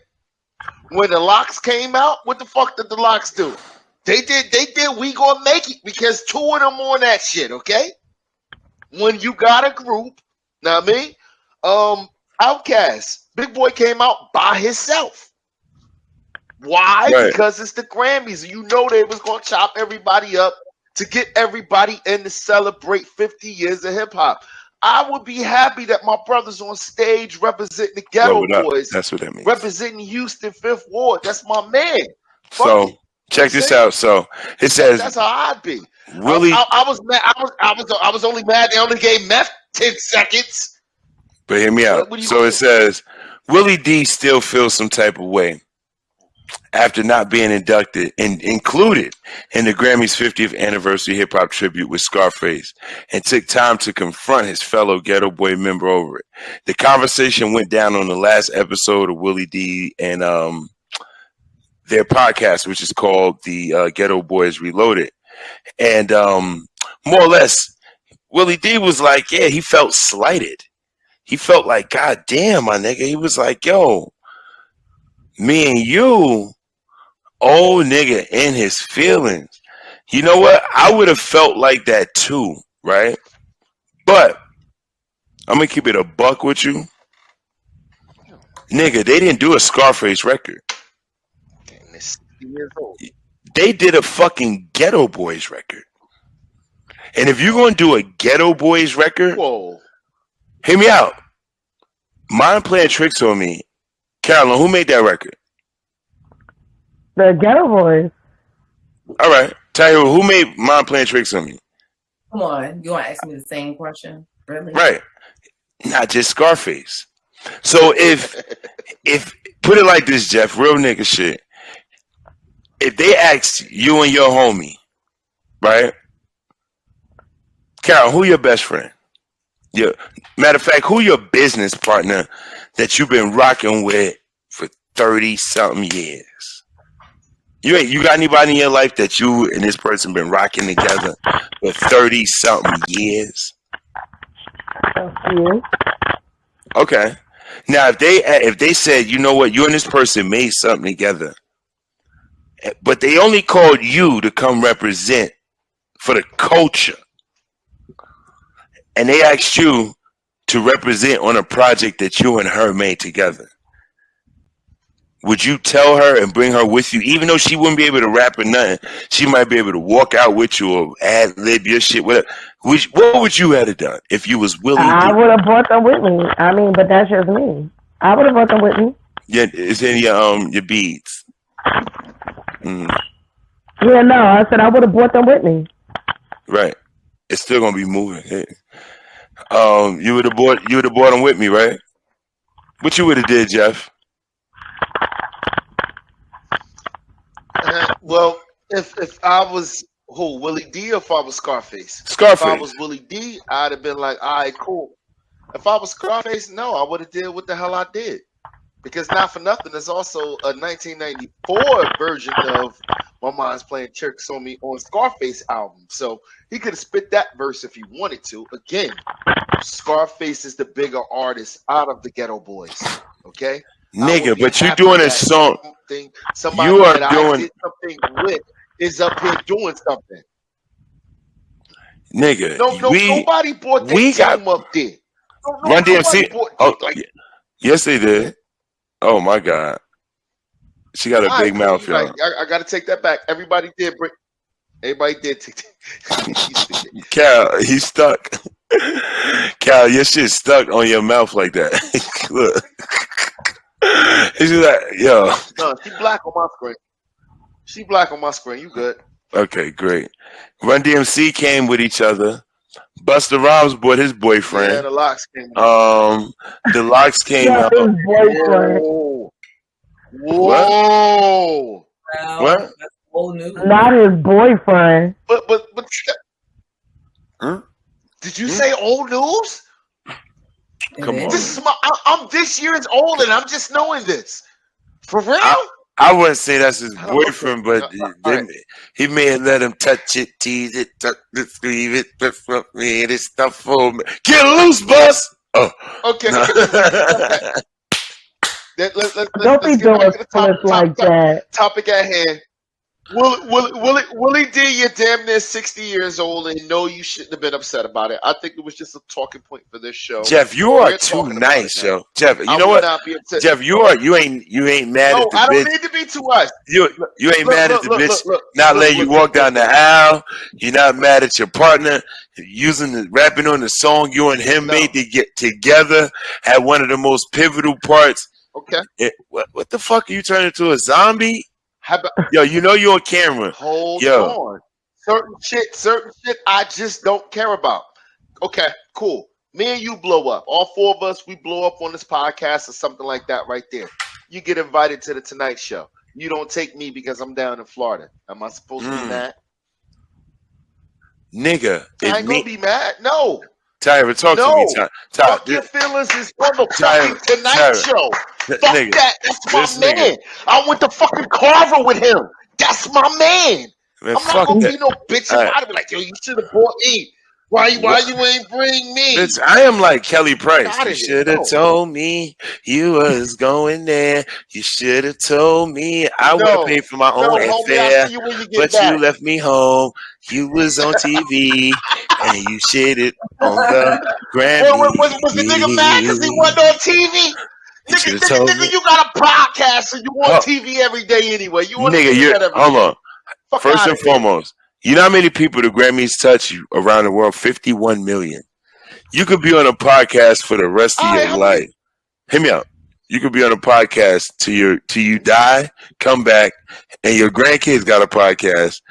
When the Locks came out, what the fuck did the Locks do? They did We Gonna Make It, because two of them on that shit, okay? When you got a group, now me, Outkast, Big Boy came out by himself. Why? Right. Because it's the Grammys. You know they was going to chop everybody up to get everybody in to celebrate 50 years of hip-hop. I would be happy that my brother's on stage representing the Ghetto Boys. That's what that means. Representing Houston 5th Ward. That's my man. So, check this out. So, it says... That's how I'd be. Willie... I was mad. I was only mad they only gave Meth 10 seconds. But hear me out. So, it says, Willie Dee still feels some type of way after not being inducted and included in the Grammys 50th anniversary hip hop tribute with Scarface, and took time to confront his fellow Ghetto Boy member over it. The conversation went down on the last episode of Willie Dee and their podcast, which is called the Ghetto Boys Reloaded. And more or less, Willie Dee was like, yeah, he felt slighted. He felt like, God damn, my nigga. He was like, yo, me and you, old nigga in his feelings. You know what? I would have felt like that too, right? But I'm going to keep it a buck with you. Nigga, they didn't do a Scarface record. They did a fucking Ghetto Boys record. And if you're going to do a Ghetto Boys record, hear me out. Mind playing tricks on me. Carolyn, who made that record? The Ghetto Boys. All right. Tell you who made Mind Playing Tricks on Me? Come on. You want to ask me the same question? Really? Right. Not just Scarface. So if put it like this, Jeff, real nigga shit. If they asked you and your homie, right? Carol, who your best friend? Matter of fact, who your business partner that you've been rocking with for 30-something years? You got anybody in your life that you and this person been rocking together for 30-something years? Okay. Now, if they said, you know what, you and this person made something together, but they only called you to come represent for the culture, and they asked you to represent on a project that you and her made together, would you tell her and bring her with you, even though she wouldn't be able to rap or nothing? She might be able to walk out with you or ad lib your shit, whatever. What would you have done if you was Willie Dee? I would have brought them with me. I mean, but that's just me. I would have brought them with me. Yeah, it's in your beads. Yeah, no, I said I would have brought them with me. Right. It's still gonna be moving. Hey. You would have brought them with me, right? What you would have did, Jeff? Well, if I was Willie Dee, or if I was Scarface? Scarface. If I was Willie Dee, I'd have been like, all right, cool. If I was Scarface, no, I would have did what the hell I did. Because not for nothing, there's also a 1994 version of My Mind's Playing Tricks on Me on Scarface album. So he could have spit that verse if he wanted to. Again, Scarface is the bigger artist out of the Ghetto Boys. Okay? Nigga, but you doing a song. Somebody You are that doing I did something with is up here doing something. Nigga, nobody brought their team up there. Run DMC. Yes, they did. Oh my God, she got a big mouth, y'all. Right. I got to take that back. Everybody did take that. Cal, he's stuck. Cal, your shit's stuck on your mouth like that. Look, he's like, yo. No, she black on my screen. You good? Okay, great. Run DMC came with each other. Busta Rhymes brought his boyfriend. Yeah, the Locks came. The Locks came out. His boyfriend. Whoa. What? That's old news. Not his boyfriend. But did you say old news? Come on. This is I'm this year's old and I'm just knowing this. For real? I wouldn't say that's his boyfriend, but he may have let him touch it, tease it, tuck it, squeeze it, this stuff for me. Get loose, boss. Oh, okay. Don't be doing stuff like that. Topic at hand. Willie Dee, you're damn near 60 years old, and no, you shouldn't have been upset about it. I think it was just a talking point for this show. Jeff, you are too nice, yo. Jeff, you know what? Jeff, you ain't mad at the bitch. I don't need to be too much. You ain't mad at the bitch not letting you walk down the aisle. You're not mad at your partner rapping on the song you and him made to get together. Had one of the most pivotal parts. Okay. What the fuck are you turning into a zombie? Yo, you know you're on camera. Hold on. Certain shit I just don't care about. Okay, cool. Me and you blow up. All four of us, we blow up on this podcast or something like that right there. You get invited to the Tonight Show. You don't take me because I'm down in Florida. Am I supposed to be mad? Nigga. I ain't gonna be mad. No. Tyra, talk to me, Tyra. Fuck your feelings is from the fucking Tonight Show. Fuck nigga, that. That's my man. I went to fucking Carver with him. That's my man. Man, I'm not gonna be no bitch about it. Be like, yo, you should have brought me. Why you ain't bring me? Bitch, I am like Kelly Price. You should have told me you was going there. You should have told me I would have paid for my own airfare. But you left me home. You was on TV and you shitted on the Grammy. Was the nigga mad because he wasn't on TV? Nigga, you got a podcast so you on TV every day anyway. You on nigga, hold on. First and foremost, you know how many people the Grammys touch you around the world? 51 million. You could be on a podcast for the rest of your life. Hear me out. You could be on a podcast till you die, come back, and your grandkids got a podcast,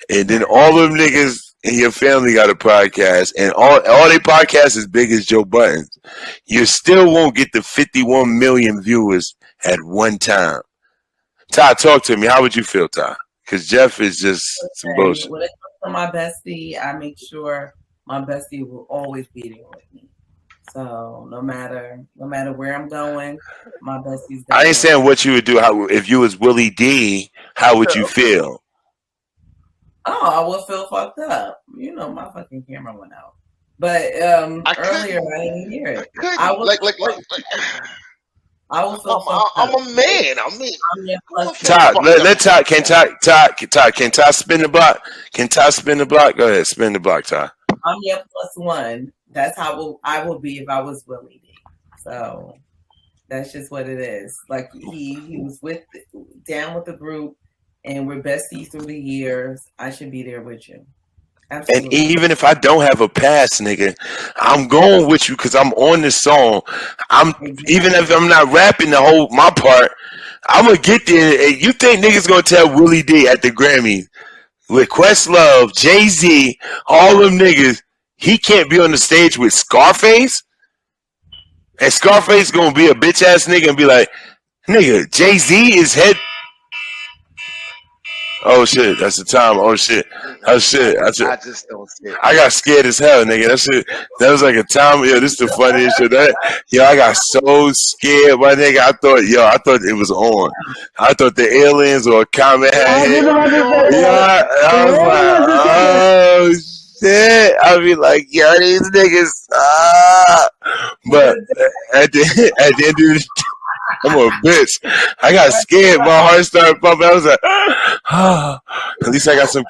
and then all them niggas in your family got a podcast, and all their podcasts as big as Joe Budden's. You still won't get the 51 million viewers at one time. Ty, talk to me. How would you feel, Ty? Because Jeff is just some bullshit. When it comes to my bestie, I make sure my bestie will always be there with me. So no matter where I'm going, my bestie's there. I ain't saying what you would do. How if you was Willie Dee, how would you feel? Oh, I would feel fucked up. You know, my fucking camera went out. But earlier I didn't hear it. I was I'm a man. Todd, let Todd. Can Todd spin the block? Can Todd spin the block? Go ahead, spin the block, Todd. I'm your +1. That's how I would be if I was Willie Dee. So that's just what it is. Like he was down with the group, and we're besties through the years. I should be there with you. Absolutely. And even if I don't have a pass, nigga, I'm going with you because I'm on this song. Even if I'm not rapping my part, I'm gonna get there. And you think niggas gonna tell Willie Dee at the Grammy with Questlove, Jay-Z, all them niggas, he can't be on the stage with Scarface? And Scarface gonna be a bitch ass nigga and be like, nigga, Jay-Z is head. Oh shit, that's the time. Oh shit. I just don't see it. I got scared as hell, nigga. That was like a time. Yo, this is the funniest shit. I got so scared, my nigga. I thought it was on. I thought the aliens or a comet had hit. I was like, oh shit. I be like, yo, these niggas. But at the end of the I'm a bitch. I got scared. My heart started pumping. I was like, oh, at least I got some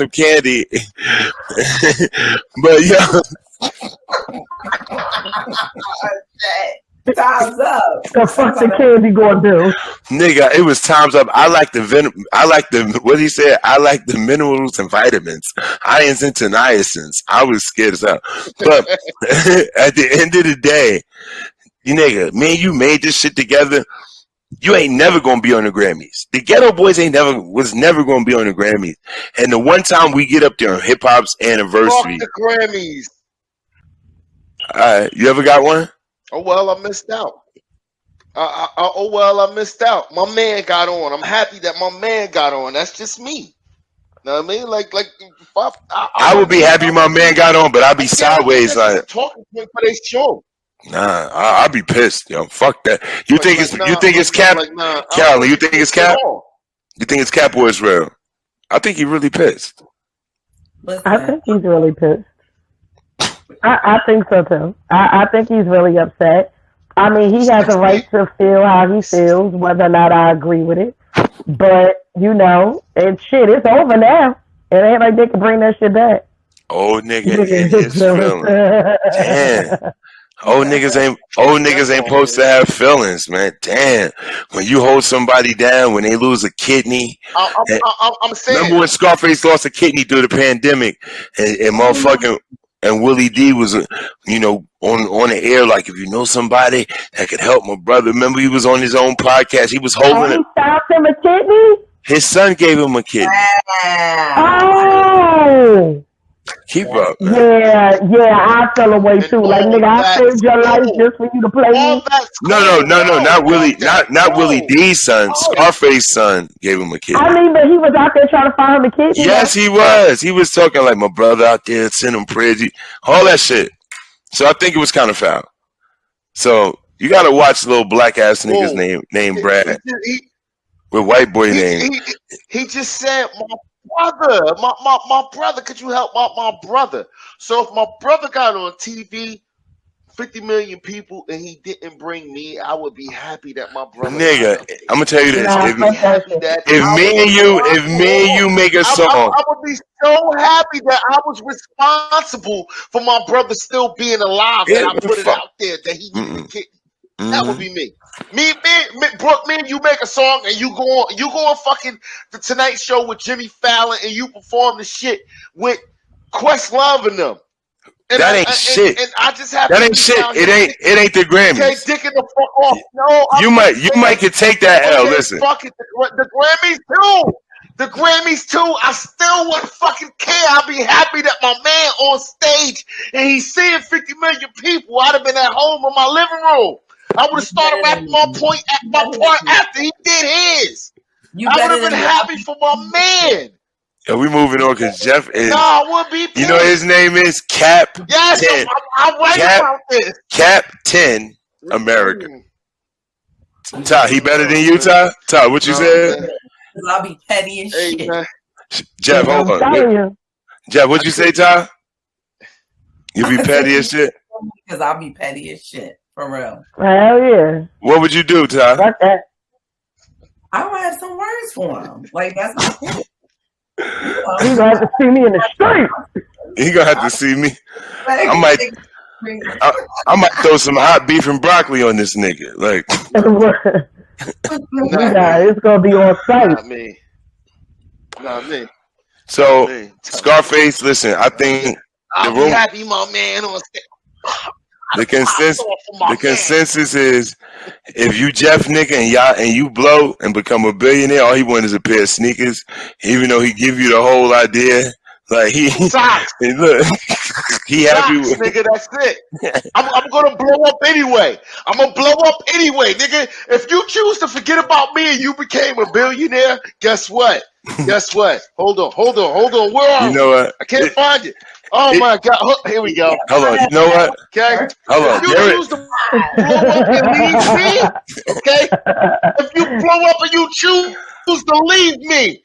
candy. But time's up. The fuck the candy gonna do? Nigga, it was time's up. I like what he said. I like the minerals and vitamins, ions and niacins. I was scared as hell. But at the end of the day, you nigga, man, you made this shit together. You ain't never gonna be on the Grammys. The Ghetto Boys was never gonna be on the Grammys. And the one time we get up there on hip hop's anniversary, fuck the Grammys. You ever got one? Oh well, I missed out. I missed out. My man got on. I'm happy that my man got on. That's just me. You know what I mean? Like I would be happy my man got on, but I'd be sideways like talking to him for their show. Nah, I'd be pissed, yo. Fuck that. You think it's Cap? Callie, you think it's Cap? You think it's Cap or it's real? I think he really pissed. I think he's really pissed. I think so too. I think he's really upset. I mean, he has a right to feel how he feels, whether or not I agree with it. But and shit, it's over now. It ain't like they can bring that shit back. Old nigga in his feelings. Damn. Old niggas ain't supposed to have feelings, man. Damn. When you hold somebody down, when they lose a kidney. I'm saying. Remember when Scarface lost a kidney through the pandemic, and motherfucking and Willie Dee was, on the air like, if you know somebody that could help my brother. Remember he was on his own podcast. He was holding he stopped him a kidney. His son gave him a kidney. Oh. Keep up, man. Yeah, I fell away too. Like, nigga, I saved your life just for you to play me. No, not Willie, not Willie Dee's son. Scarface's son gave him a kidney. I mean, but he was out there trying to find him a kidney. Yes, he was. He was talking like my brother out there, send him prayers, all that shit. So I think it was kind of foul. So you got to watch little black ass niggas named Brad with white boy name. He just said, my brother, could you help my brother? So if my brother got on TV, 50 million people, and he didn't bring me, I would be happy that my brother. Nigga, I'm gonna tell you this: if me and you make a song, I would be so happy that I was responsible for my brother still being alive, and I put it out there that he needed a kidney. That would be me. Brooke, man, you make a song and you go on fucking the Tonight Show with Jimmy Fallon and you perform the shit with Questlove and them. And that ain't shit. And I just have that ain't shit. It ain't the Grammys. Okay, dicking the fuck off. No, you might could take that L. Listen, fuck it. The Grammys too. The Grammys too. I still wouldn't fucking care. I'd be happy that my man on stage and he's seeing 50 million people. I'd have been at home in my living room. I would have started rapping my part after he did his. I would have been happy for my man. Are we moving on? Because Jeff is. No, I would be. You know his name is Cap. Yes, 10. I'm right about this. Cap 10 America. Ty, he better than you, Ty? Ty, what you said? I'll be petty as shit. Jeff, hold on. Jeff, what'd you say, Ty? You be petty as shit? Because I'll be petty as shit. For real. Hell yeah. What would you do, Ty? Fuck that. I would have some words for him. Like, that's my point. He's gonna have to see me in the street. He gonna have to see me. I might throw some hot beef and broccoli on this nigga. Like, it's gonna be on site. Not me. So, Scarface, listen, I think I'll be happy, my man. The consensus is, if you Jeff nigga and you blow and become a billionaire, all he wanted is a pair of sneakers. Even though he give you the whole idea, like socks. Look, he happy with nigga. That's it. it. I'm gonna blow up anyway. Nigga. If you choose to forget about me and you became a billionaire, guess what? Hold on. Where are you know what? I can't find it. Oh my God! Here we go. Hold on. You know what? Okay. Hold on. If you choose to blow up and leave me, okay. If you blow up and you choose to leave me,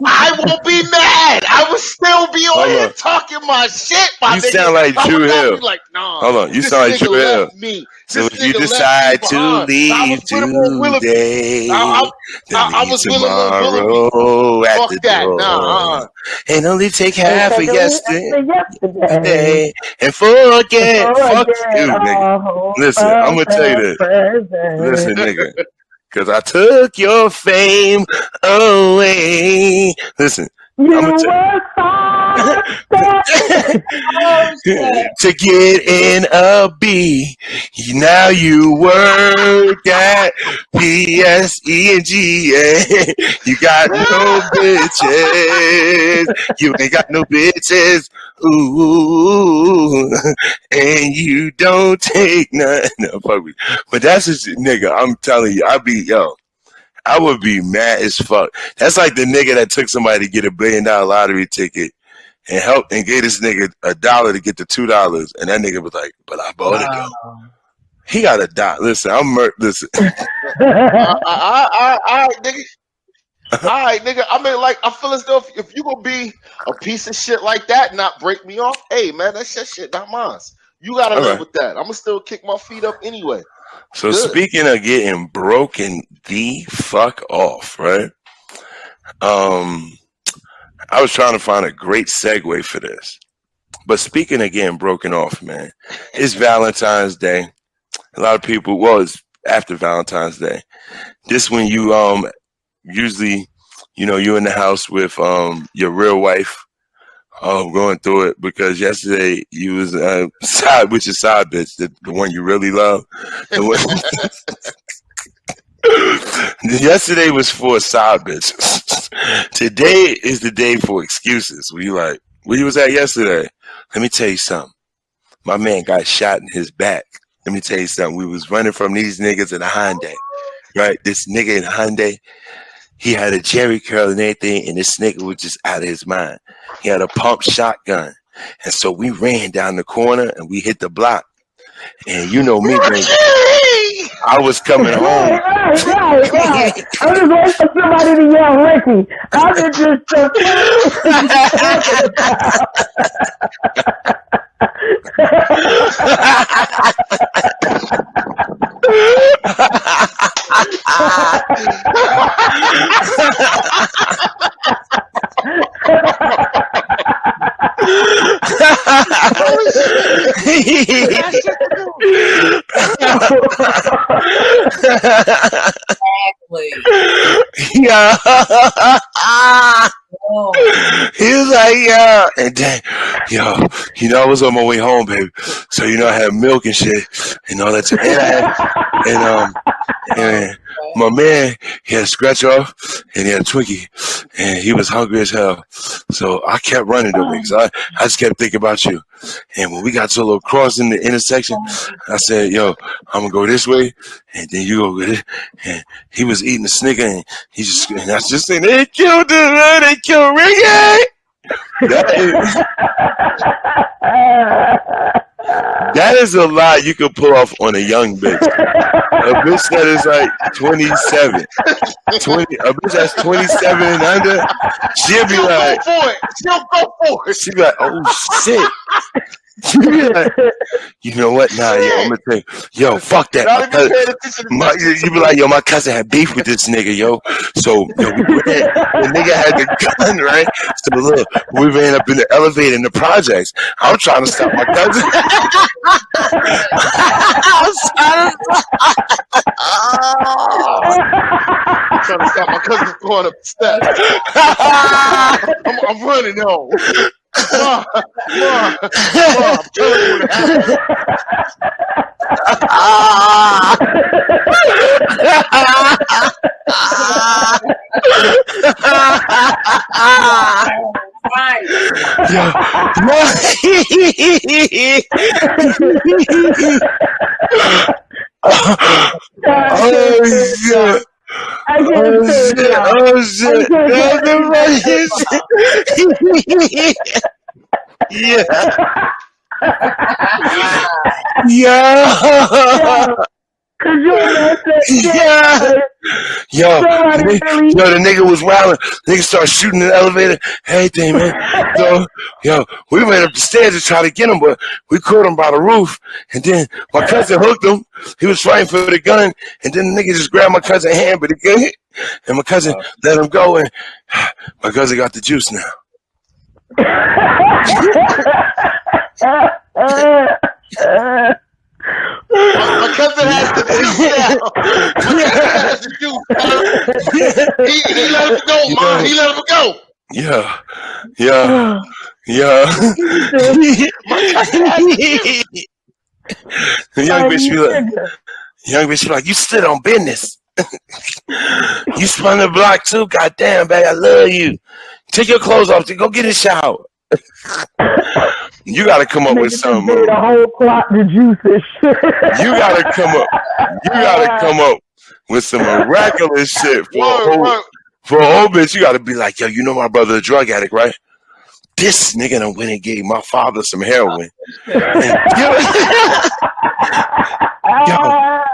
I won't be mad. I will still be on here talking my shit. You sound like Drew Hill. Like, nah, hold on. You sound like Drew Hill. So if you decide to leave today, I was tomorrow at the door, and only take half of yesterday and forget. Fuck you, nigga. Listen, I'm gonna tell you this. Listen, nigga. Because I took your fame away. Listen, I'm gonna to get in a B. Now you work at PSENG. You got no bitches. You ain't got no bitches. Ooh, and you don't take nothing. No, fuck me. But that's just, nigga, I'm telling you, I would be mad as fuck. That's like the nigga that took somebody to get $1 billion lottery ticket and helped and gave this nigga $1 to get the $2, and that nigga was like, "But I bought it though." He got a dot. Listen, listen. All right, nigga. I mean, like, I feel as though if you gonna be a piece of shit like that, and not break me off, hey man, that's your shit, not mine. You gotta live with that. I'm gonna still kick my feet up anyway. So speaking of getting broken the fuck off, right? I was trying to find a great segue for this. But speaking of getting broken off, man, it's Valentine's Day. A lot of people, well, it's after Valentine's Day. This when you usually, you know, you're in the house with your real wife, going through it, because yesterday you was side with your side bitch, the one you really love. Yesterday was for a side bitch. Today is the day for excuses. Where you like, where you was at yesterday? Let me tell you something. My man got shot in his back. Let me tell you something. We was running from these niggas in a Hyundai, right? This nigga in a Hyundai, he had a Jerry curl and everything, and this nigga was just out of his mind. He had a pump shotgun. And so we ran down the corner and we hit the block. And you know me, baby. I was coming home. Right. I was waiting for somebody to yell, Ricky. I was just Yeah. He was like, yeah. And then, yo, you know, I was on my way home, baby. So, you know, I had milk and shit and all that. And my man, he had a scratch off and he had a Twinkie and he was hungry as hell. So I kept running to me because I just kept thinking about you. And when we got to a little cross in the intersection, I said, yo, I'm going to go this way and then you go this. And he was eating a Snicker and and I was just saying, they killed him, they killed Ricky. That is a lie you could pull off on a young bitch. A bitch that is like 27. A bitch that's 27 and under, she'll be like, she'll go for it. She'll be like, oh shit. You know what? Nah, yo, I'm gonna tell you, yo, fuck that. You be like, yo, my cousin had beef with this nigga, yo. So, yo, the nigga had the gun, right? So, look, we ran up in the elevator in the projects. I'm trying to stop my cousin. I'm trying to stop my cousin from going up the steps. I'm running home. Mom, I'm telling you what happened. Oh shit. Oh shit. Yeah. Yeah. Yo, the nigga was wilding. Nigga started shooting in the elevator. Everything, man. So, yo, we went up the stairs to try to get him, but we caught him by the roof. And then my cousin hooked him. He was fighting for the gun. And then the nigga just grabbed my cousin's hand, but he couldn't. And my cousin let him go. And my cousin got the juice now. My cousin has the juice now. My cousin has the juice. He let him go, Mom. He let him go. Yeah. The young bitch be like, you stood on business. You spun the block too. Goddamn, babe, I love you. Take your clothes off. Go get a shower. You gotta come up with something. The whole plot, the juice and shit. You gotta come up with some miraculous shit for a whole bitch. You gotta be like, yo, you know my brother a drug addict, right? This nigga done went and gave my father some heroin. Yo,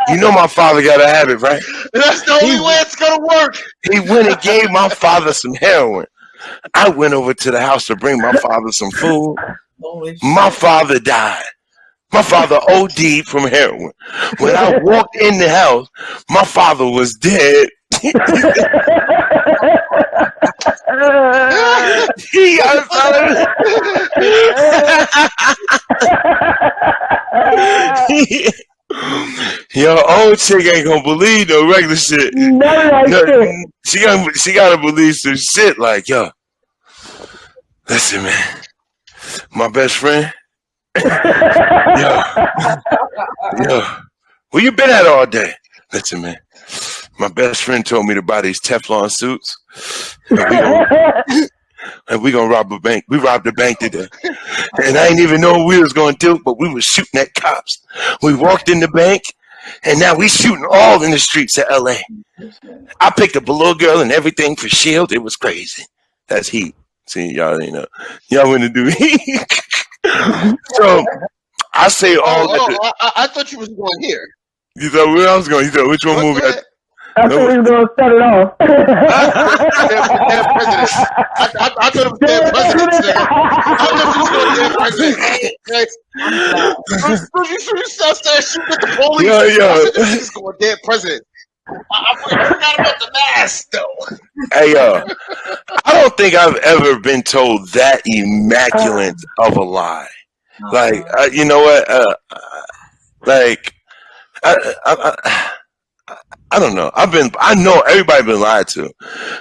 you know my father got a habit, right? That's the only way it's gonna work. He went and gave my father some heroin. I went over to the house to bring my father some food. My father died. My father OD'd from heroin. When I walked in the house, my father was dead. He got Yo, old chick ain't gonna believe no regular shit. She gotta believe some shit like, yo, listen, man, my best friend, yo, where you been at all day? Listen, man, my best friend told me to buy these Teflon suits, and we gonna rob a bank. We robbed a bank today, and I ain't even know what we was gonna do, but we was shooting at cops. We walked in the bank. And now we shooting all in the streets of LA. I picked up a little girl and everything for Shield. It was crazy. That's heat. See, y'all ain't know. Y'all want to do heat. So I say all that. I thought you was going here. You thought where I was going? You thought which one movie? I thought he was going to set it off. I thought it was dead president. I thought you was going to dead president. You started shooting at the police. I said, this is going dead president. I forgot about the mask, though. Hey, I don't think I've ever been told that immaculate of a lie. Like, you know what? I don't know. I know everybody been lied to,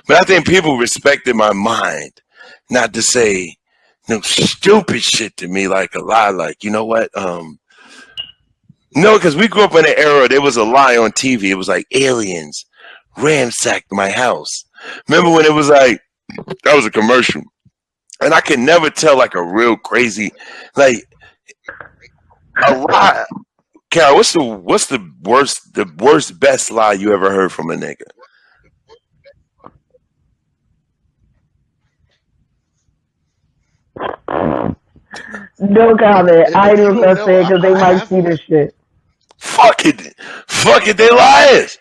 but I think people respected my mind not to say no stupid shit to me like a lie. Like, you know what? No, because we grew up in an era, there was a lie on TV. It was like aliens ransacked my house. Remember when it was like, that was a commercial. And I can never tell like a real crazy, like a lie. Carol, what's the worst best lie you ever heard from a nigga? No comment. I ain't even gonna say it because they might see this shit. Fuck it, they liars.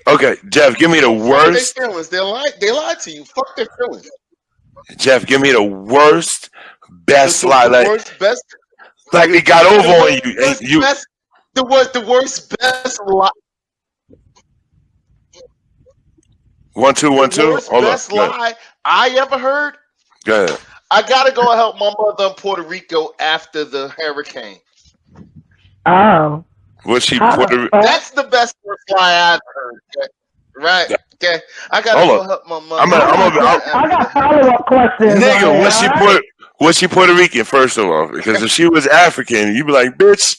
Okay, Jeff, give me the worst. Fuck their feelings. They lied to you. Fuck their feelings. Jeff, give me the worst, best lie. The worst, best. Like it got over on you. The worst, best lie. 1 2 1 2. Worst, best lie I ever heard. Go ahead. I gotta go help my mother in Puerto Rico after the hurricane. Oh. Was she Puerto Rico? That's the best worst lie I ever heard. Okay? Right? Okay. I gotta go help my mother. I got follow-up questions. Nigga, was she Puerto Rican, first of all? Because if she was African, you'd be like, bitch.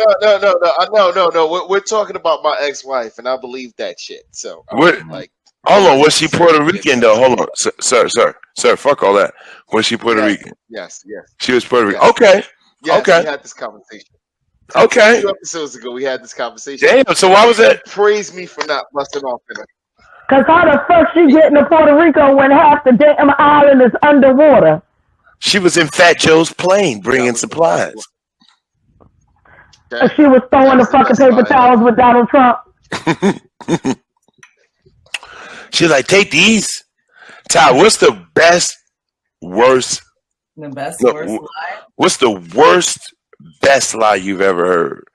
No. We're talking about my ex-wife, and I believe that shit. So, hold on. Was she Puerto Rican though? Hold on, sir. Fuck all that. Was she Puerto Rican? Yes. She was Puerto Rican. Okay. Yes, okay. We had this conversation. Okay. 2 episodes ago, we had this conversation. Damn. So why was that? Praise me for not busting off in it. Cause how the fuck she getting to Puerto Rico when half the damn island is underwater? She was in Fat Joe's plane bringing supplies. She was throwing the fucking paper towels with Donald Trump. She's like, take these. Ty, what's the best, worst? The best, worst lie? What's the worst, best lie you've ever heard?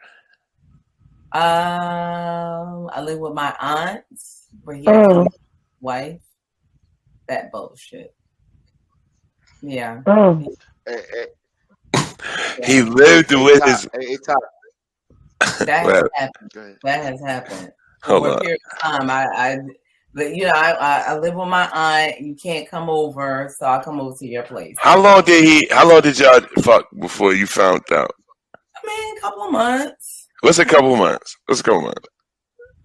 I live with my aunts, where he has a wife. That bullshit. Yeah. He lived with his. That has happened. That has happened. For a period of time, I live with my aunt. You can't come over, so I'll come over to your place. How long did y'all fuck before you found out? I mean, a couple of months. What's a couple of months?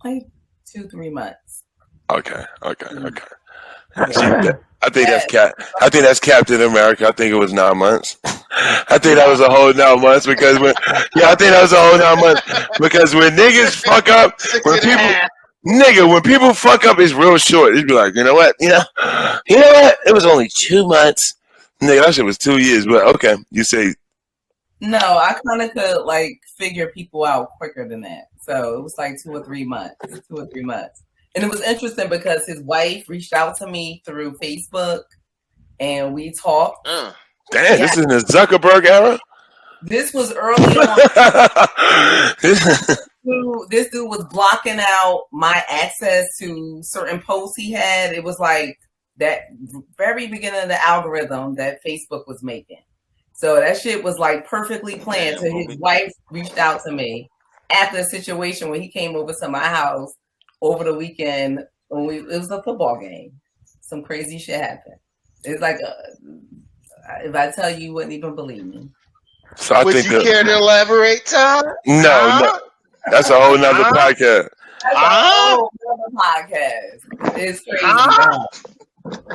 Like 2-3 months. Okay. I think that's Captain America. I think it was 9 months. I think that was a whole 9 months because when niggas fuck up, when people fuck up, it's real short. It'd be like, you know what? It was only 2 months. Nigga, that shit was 2 years. But okay, you say. No, I kind of could figure people out quicker than that. So it was like 2 or 3 months. And it was interesting because his wife reached out to me through Facebook, and we talked. Damn, this is in the Zuckerberg era? This was early on. This dude was blocking out my access to certain posts he had. It was like that very beginning of the algorithm that Facebook was making. So that shit was like perfectly planned. So his wife reached out to me after a situation when he came over to my house over the weekend when it was a football game. Some crazy shit happened. It's like if I tell you, you wouldn't even believe me. So Would you care to elaborate, Tom? No. That's a whole nother podcast. That's a whole nother podcast. It's crazy.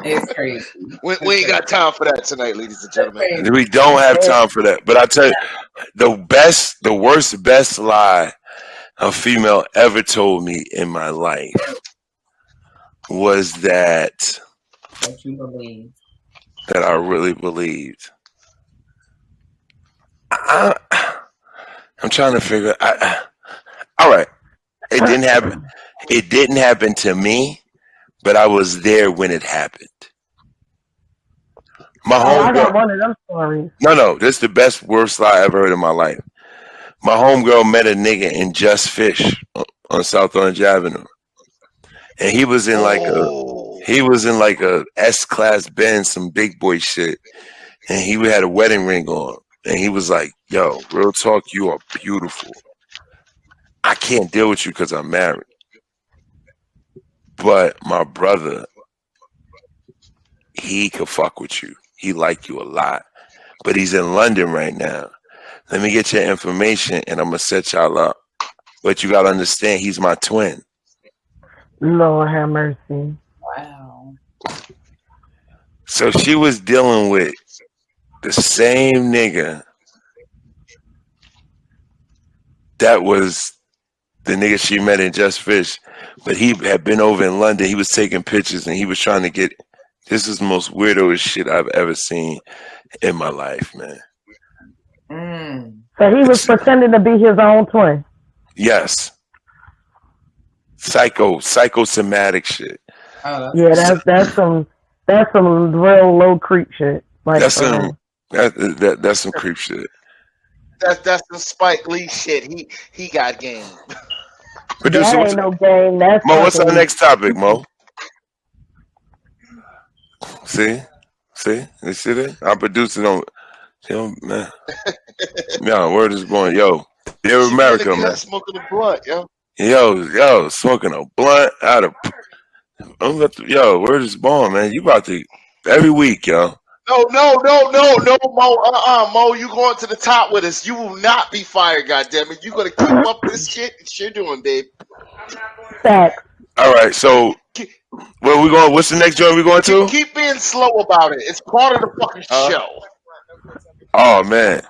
It's crazy. We ain't got time for that tonight, ladies and gentlemen. We don't have time for that. But I tell you, the worst, best lie a female ever told me in my life was that you believe. That I really believed. I'm trying to figure. All right, it didn't happen. It didn't happen to me, but I was there when it happened. I got one of them stories. No, this is the best, worst lie I ever heard in my life. My homegirl met a nigga in Just Fish on South Orange Avenue, and he was in like a S-Class Benz, some big boy shit, and he had a wedding ring on, and he was like, "Yo, real talk, you are beautiful. I can't deal with you because I'm married, but my brother, he could fuck with you. He like you a lot, but he's in London right now. Let me get your information and I'm going to set y'all up. But you got to understand, he's my twin." Lord have mercy. Wow. So she was dealing with the same nigga that was the nigga she met in Just Fish. But he had been over in London. He was taking pictures and he was trying to get... This is the most weirdoest shit I've ever seen in my life, man. So he was pretending to be his own twin. Yes. Psychosomatic shit. Yeah, that's some real low creep shit. Like that's some that's some creep shit. That's some Spike Lee shit. He got game. Producer, that ain't no game. That's Mo, what's our next topic, Mo? See, you see that? Our producer don't. Yo, man. Yo, word is going. Yo, dear America, man. Smoking a blunt, yo. Yo, smoking a blunt out of. Yo, word is born, man. You about to every week, yo. No, Mo. Mo, you going to the top with us. You will not be fired, goddammit. You gonna keep up this shit you're doing, babe. Facts. All right, so where we going? What's the next joint we going to? Keep being slow about it. It's part of the fucking show. Oh man.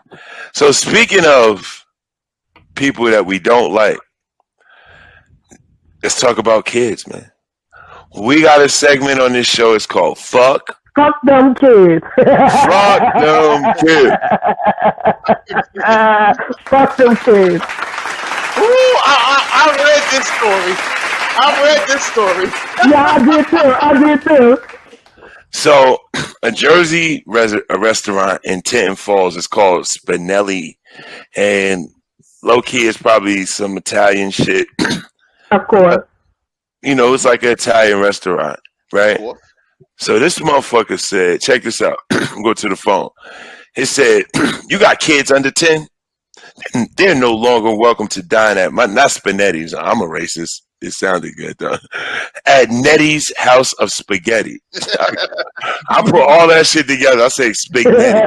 So speaking of people that we don't like, let's talk about kids, man. We got a segment on this show. It's called Fuck Them Kids. Fuck Them Kids. Fuck Them Kids. Ooh, I read this story. Yeah, I did too. So, a Jersey restaurant in Tinton Falls is called Spinelli, and low key is probably some Italian shit. Of course. You know, it's like an Italian restaurant, right? So this motherfucker said, check this out. Go to the phone. It said, you got kids under 10? They're no longer welcome to dine at not Spinetti's. I'm a racist. It sounded good though. At Nettie's House of Spaghetti. I put all that shit together. I say spaghetti.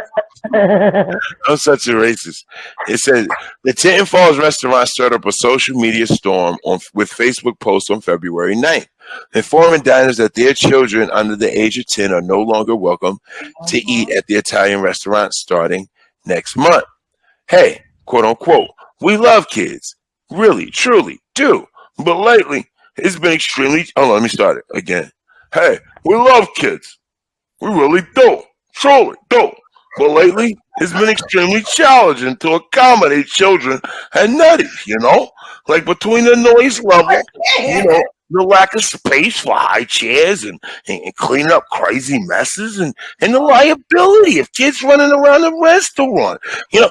I'm such a racist. It said the Tinton Falls restaurant stirred up a social media storm with Facebook posts on February 9th, informing diners that their children under the age of 10 are no longer welcome to eat at the Italian restaurant starting next month. Hey, quote unquote, we love kids. Really, truly do. But lately, it's been extremely... Hold on, let me start it again. Hey, we love kids. We really do. Truly do. But lately, it's been extremely challenging to accommodate children at Nettie's, you know? Like between the noise level, you know, the lack of space for high chairs and cleaning up crazy messes and the liability of kids running around the restaurant. You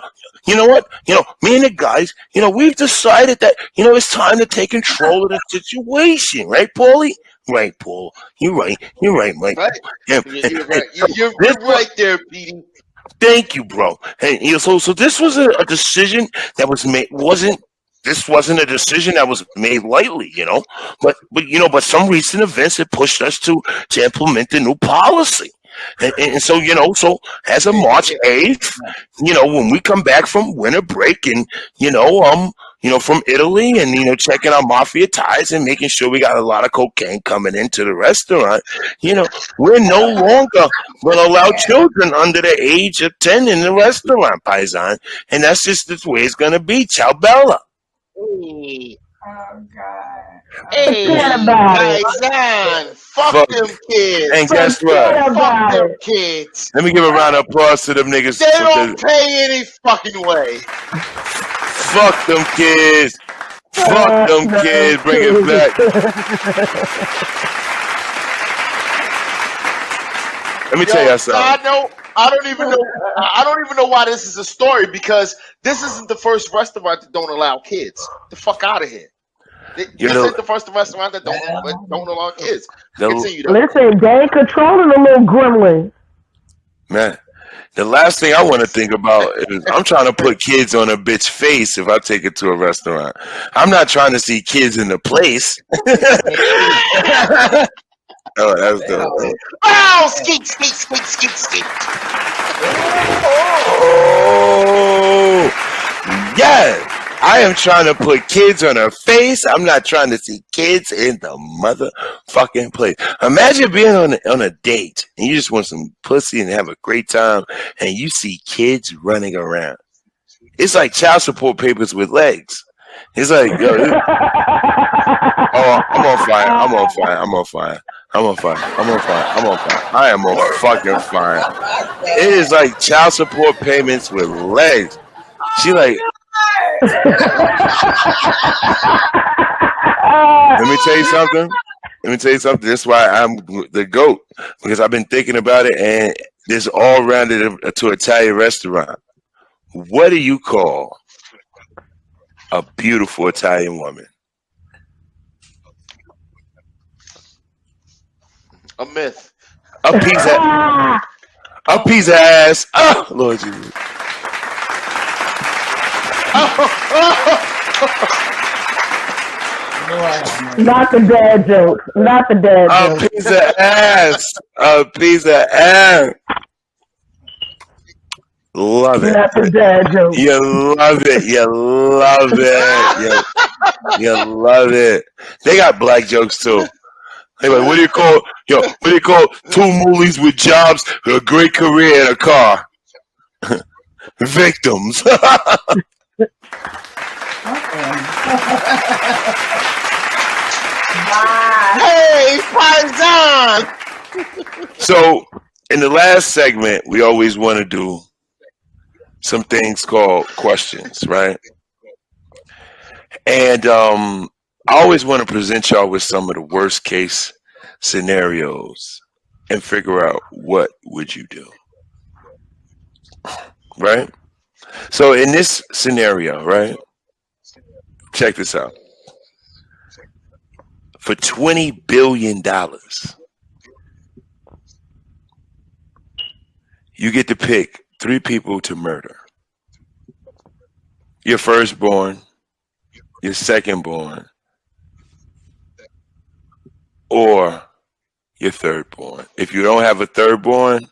know what? Me and the guys, we've decided that, it's time to take control of the situation. Right, Paulie? Right, Paul. You're right, Mike. Right. Yeah. You're right there, Petey. Thank you, bro. And so this was a decision that was made. This wasn't a decision that was made lightly, But some recent events have pushed us to implement the new policy. And so, so as of March 8th, when we come back from winter break and, from Italy and, checking our mafia ties and making sure we got a lot of cocaine coming into the restaurant, we're no longer going to allow children under the age of 10 in the restaurant, Paisan. And that's just the way it's going to be. Ciao, Bella. Hey. Oh, God. Hey, Paisan. Fuck them kids. And guess what? Fuck them kids. Let me give a round of applause to them niggas. They don't pay any fucking way. Fuck them kids. Fuck them kids. Bring it back. Let me tell you something. I don't even know why this is a story, because this isn't the first restaurant that don't allow kids. The fuck out of here. This ain't the first restaurant that don't allow kids. Listen, they ain't controlling the little gremlins. Man, the last thing I want to think about is I'm trying to put kids on a bitch face if I take it to a restaurant. I'm not trying to see kids in the place. Oh, that's dope. Oh, skeet. Oh, yeah. I am trying to put kids on her face. I'm not trying to see kids in the motherfucking place. Imagine being on a date and you just want some pussy and have a great time and you see kids running around. It's like child support papers with legs. It's like, yo. Oh, I'm on fire. I am on fucking fire. It is like child support payments with legs. She like... Let me tell you something. Let me tell you something. That's why I'm the GOAT, because I've been thinking about it, and this all rounded to Italian restaurant. What do you call a beautiful Italian woman? A myth. A pizza. A pizza ass. Oh, Lord Jesus. Not the dad joke. Not the dad joke. A pizza ass. A pizza ass. Love it. Not the dad joke. You love it. You love it. You love it. They got black jokes too. Hey, like, what do you call two moolies with jobs, a great career, and a car? Victims. Hey, Paisan! So, in the last segment, we always want to do some things called questions, right? And I always want to present y'all with some of the worst case scenarios and figure out what would you do, right? So in this scenario, right? Check this out. For $20 billion, you get to pick 3 people to murder. Your firstborn, your secondborn, or your thirdborn. If you don't have a thirdborn,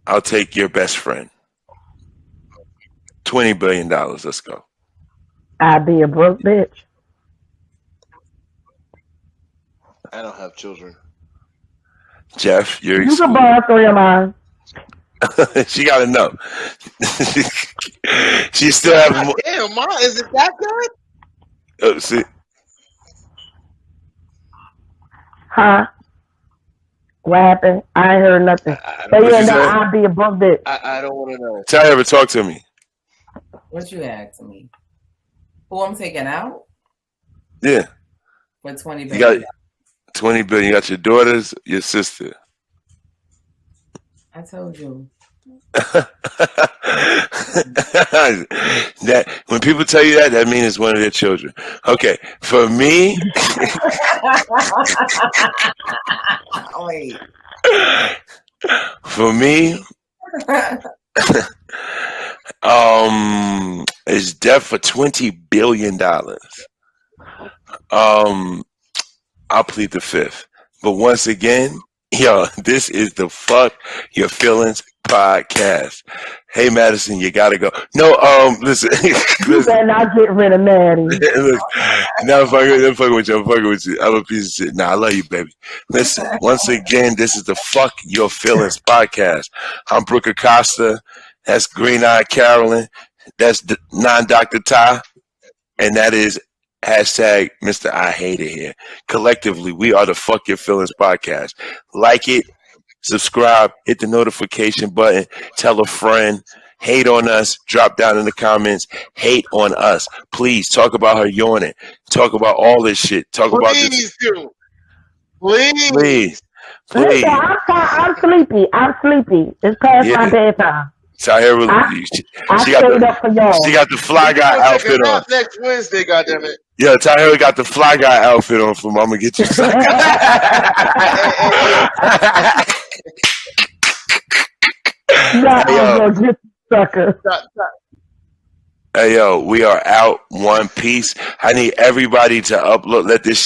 I'll take your best friend. $20 billion. Let's go. I'd be a broke bitch. I don't have children. Jeff, you're You can borrow 3 of mine. She got enough. She still have more. Damn, Ma, is it that good? See, Huh? What happened? I ain't heard nothing. But What yeah, you no, said? I'd be a broke bitch. I don't want to know. Ty, ever talk to me? What you asking me? Who I'm taking out Yeah, for 20 you billion? got 20 billion. You got your daughters, your sister. I told you. That when people tell you that means it's one of their children. Okay, for me, Wait. for me, it's death for $20 billion. I'll plead the 5th. But once again, yo, this is the Fuck Your Feelings podcast. Hey, Madison, you gotta go. No, listen. You better not get rid of Maddie. Look, no, I'm fucking with you. I'm fucking with you. I'm a piece of shit. Nah, I love you, baby. Listen, once again, this is the Fuck Your Feelings podcast. I'm Brooke Acosta. That's Green Eyed Carolyn. That's non-Dr. Ty. And that is hashtag Mr. I Hate It here. Collectively, we are the Fuck Your Feelings podcast. Like it, subscribe, hit the notification button, tell a friend, hate on us, drop down in the comments, hate on us. Please talk about her yawning. Talk about all this shit. Talk about this. Please do. Please. Please. Listen, I'm sleepy. I'm sleepy. It's past my bedtime. Tahira, she stayed up for y'all. She got the fly guy outfit on. Next Wednesday, goddammit. Yeah, Tahira got the fly guy outfit on from I'm gonna get you. Sucker. Hey yo, we are out. One piece. I need everybody to upload. Let this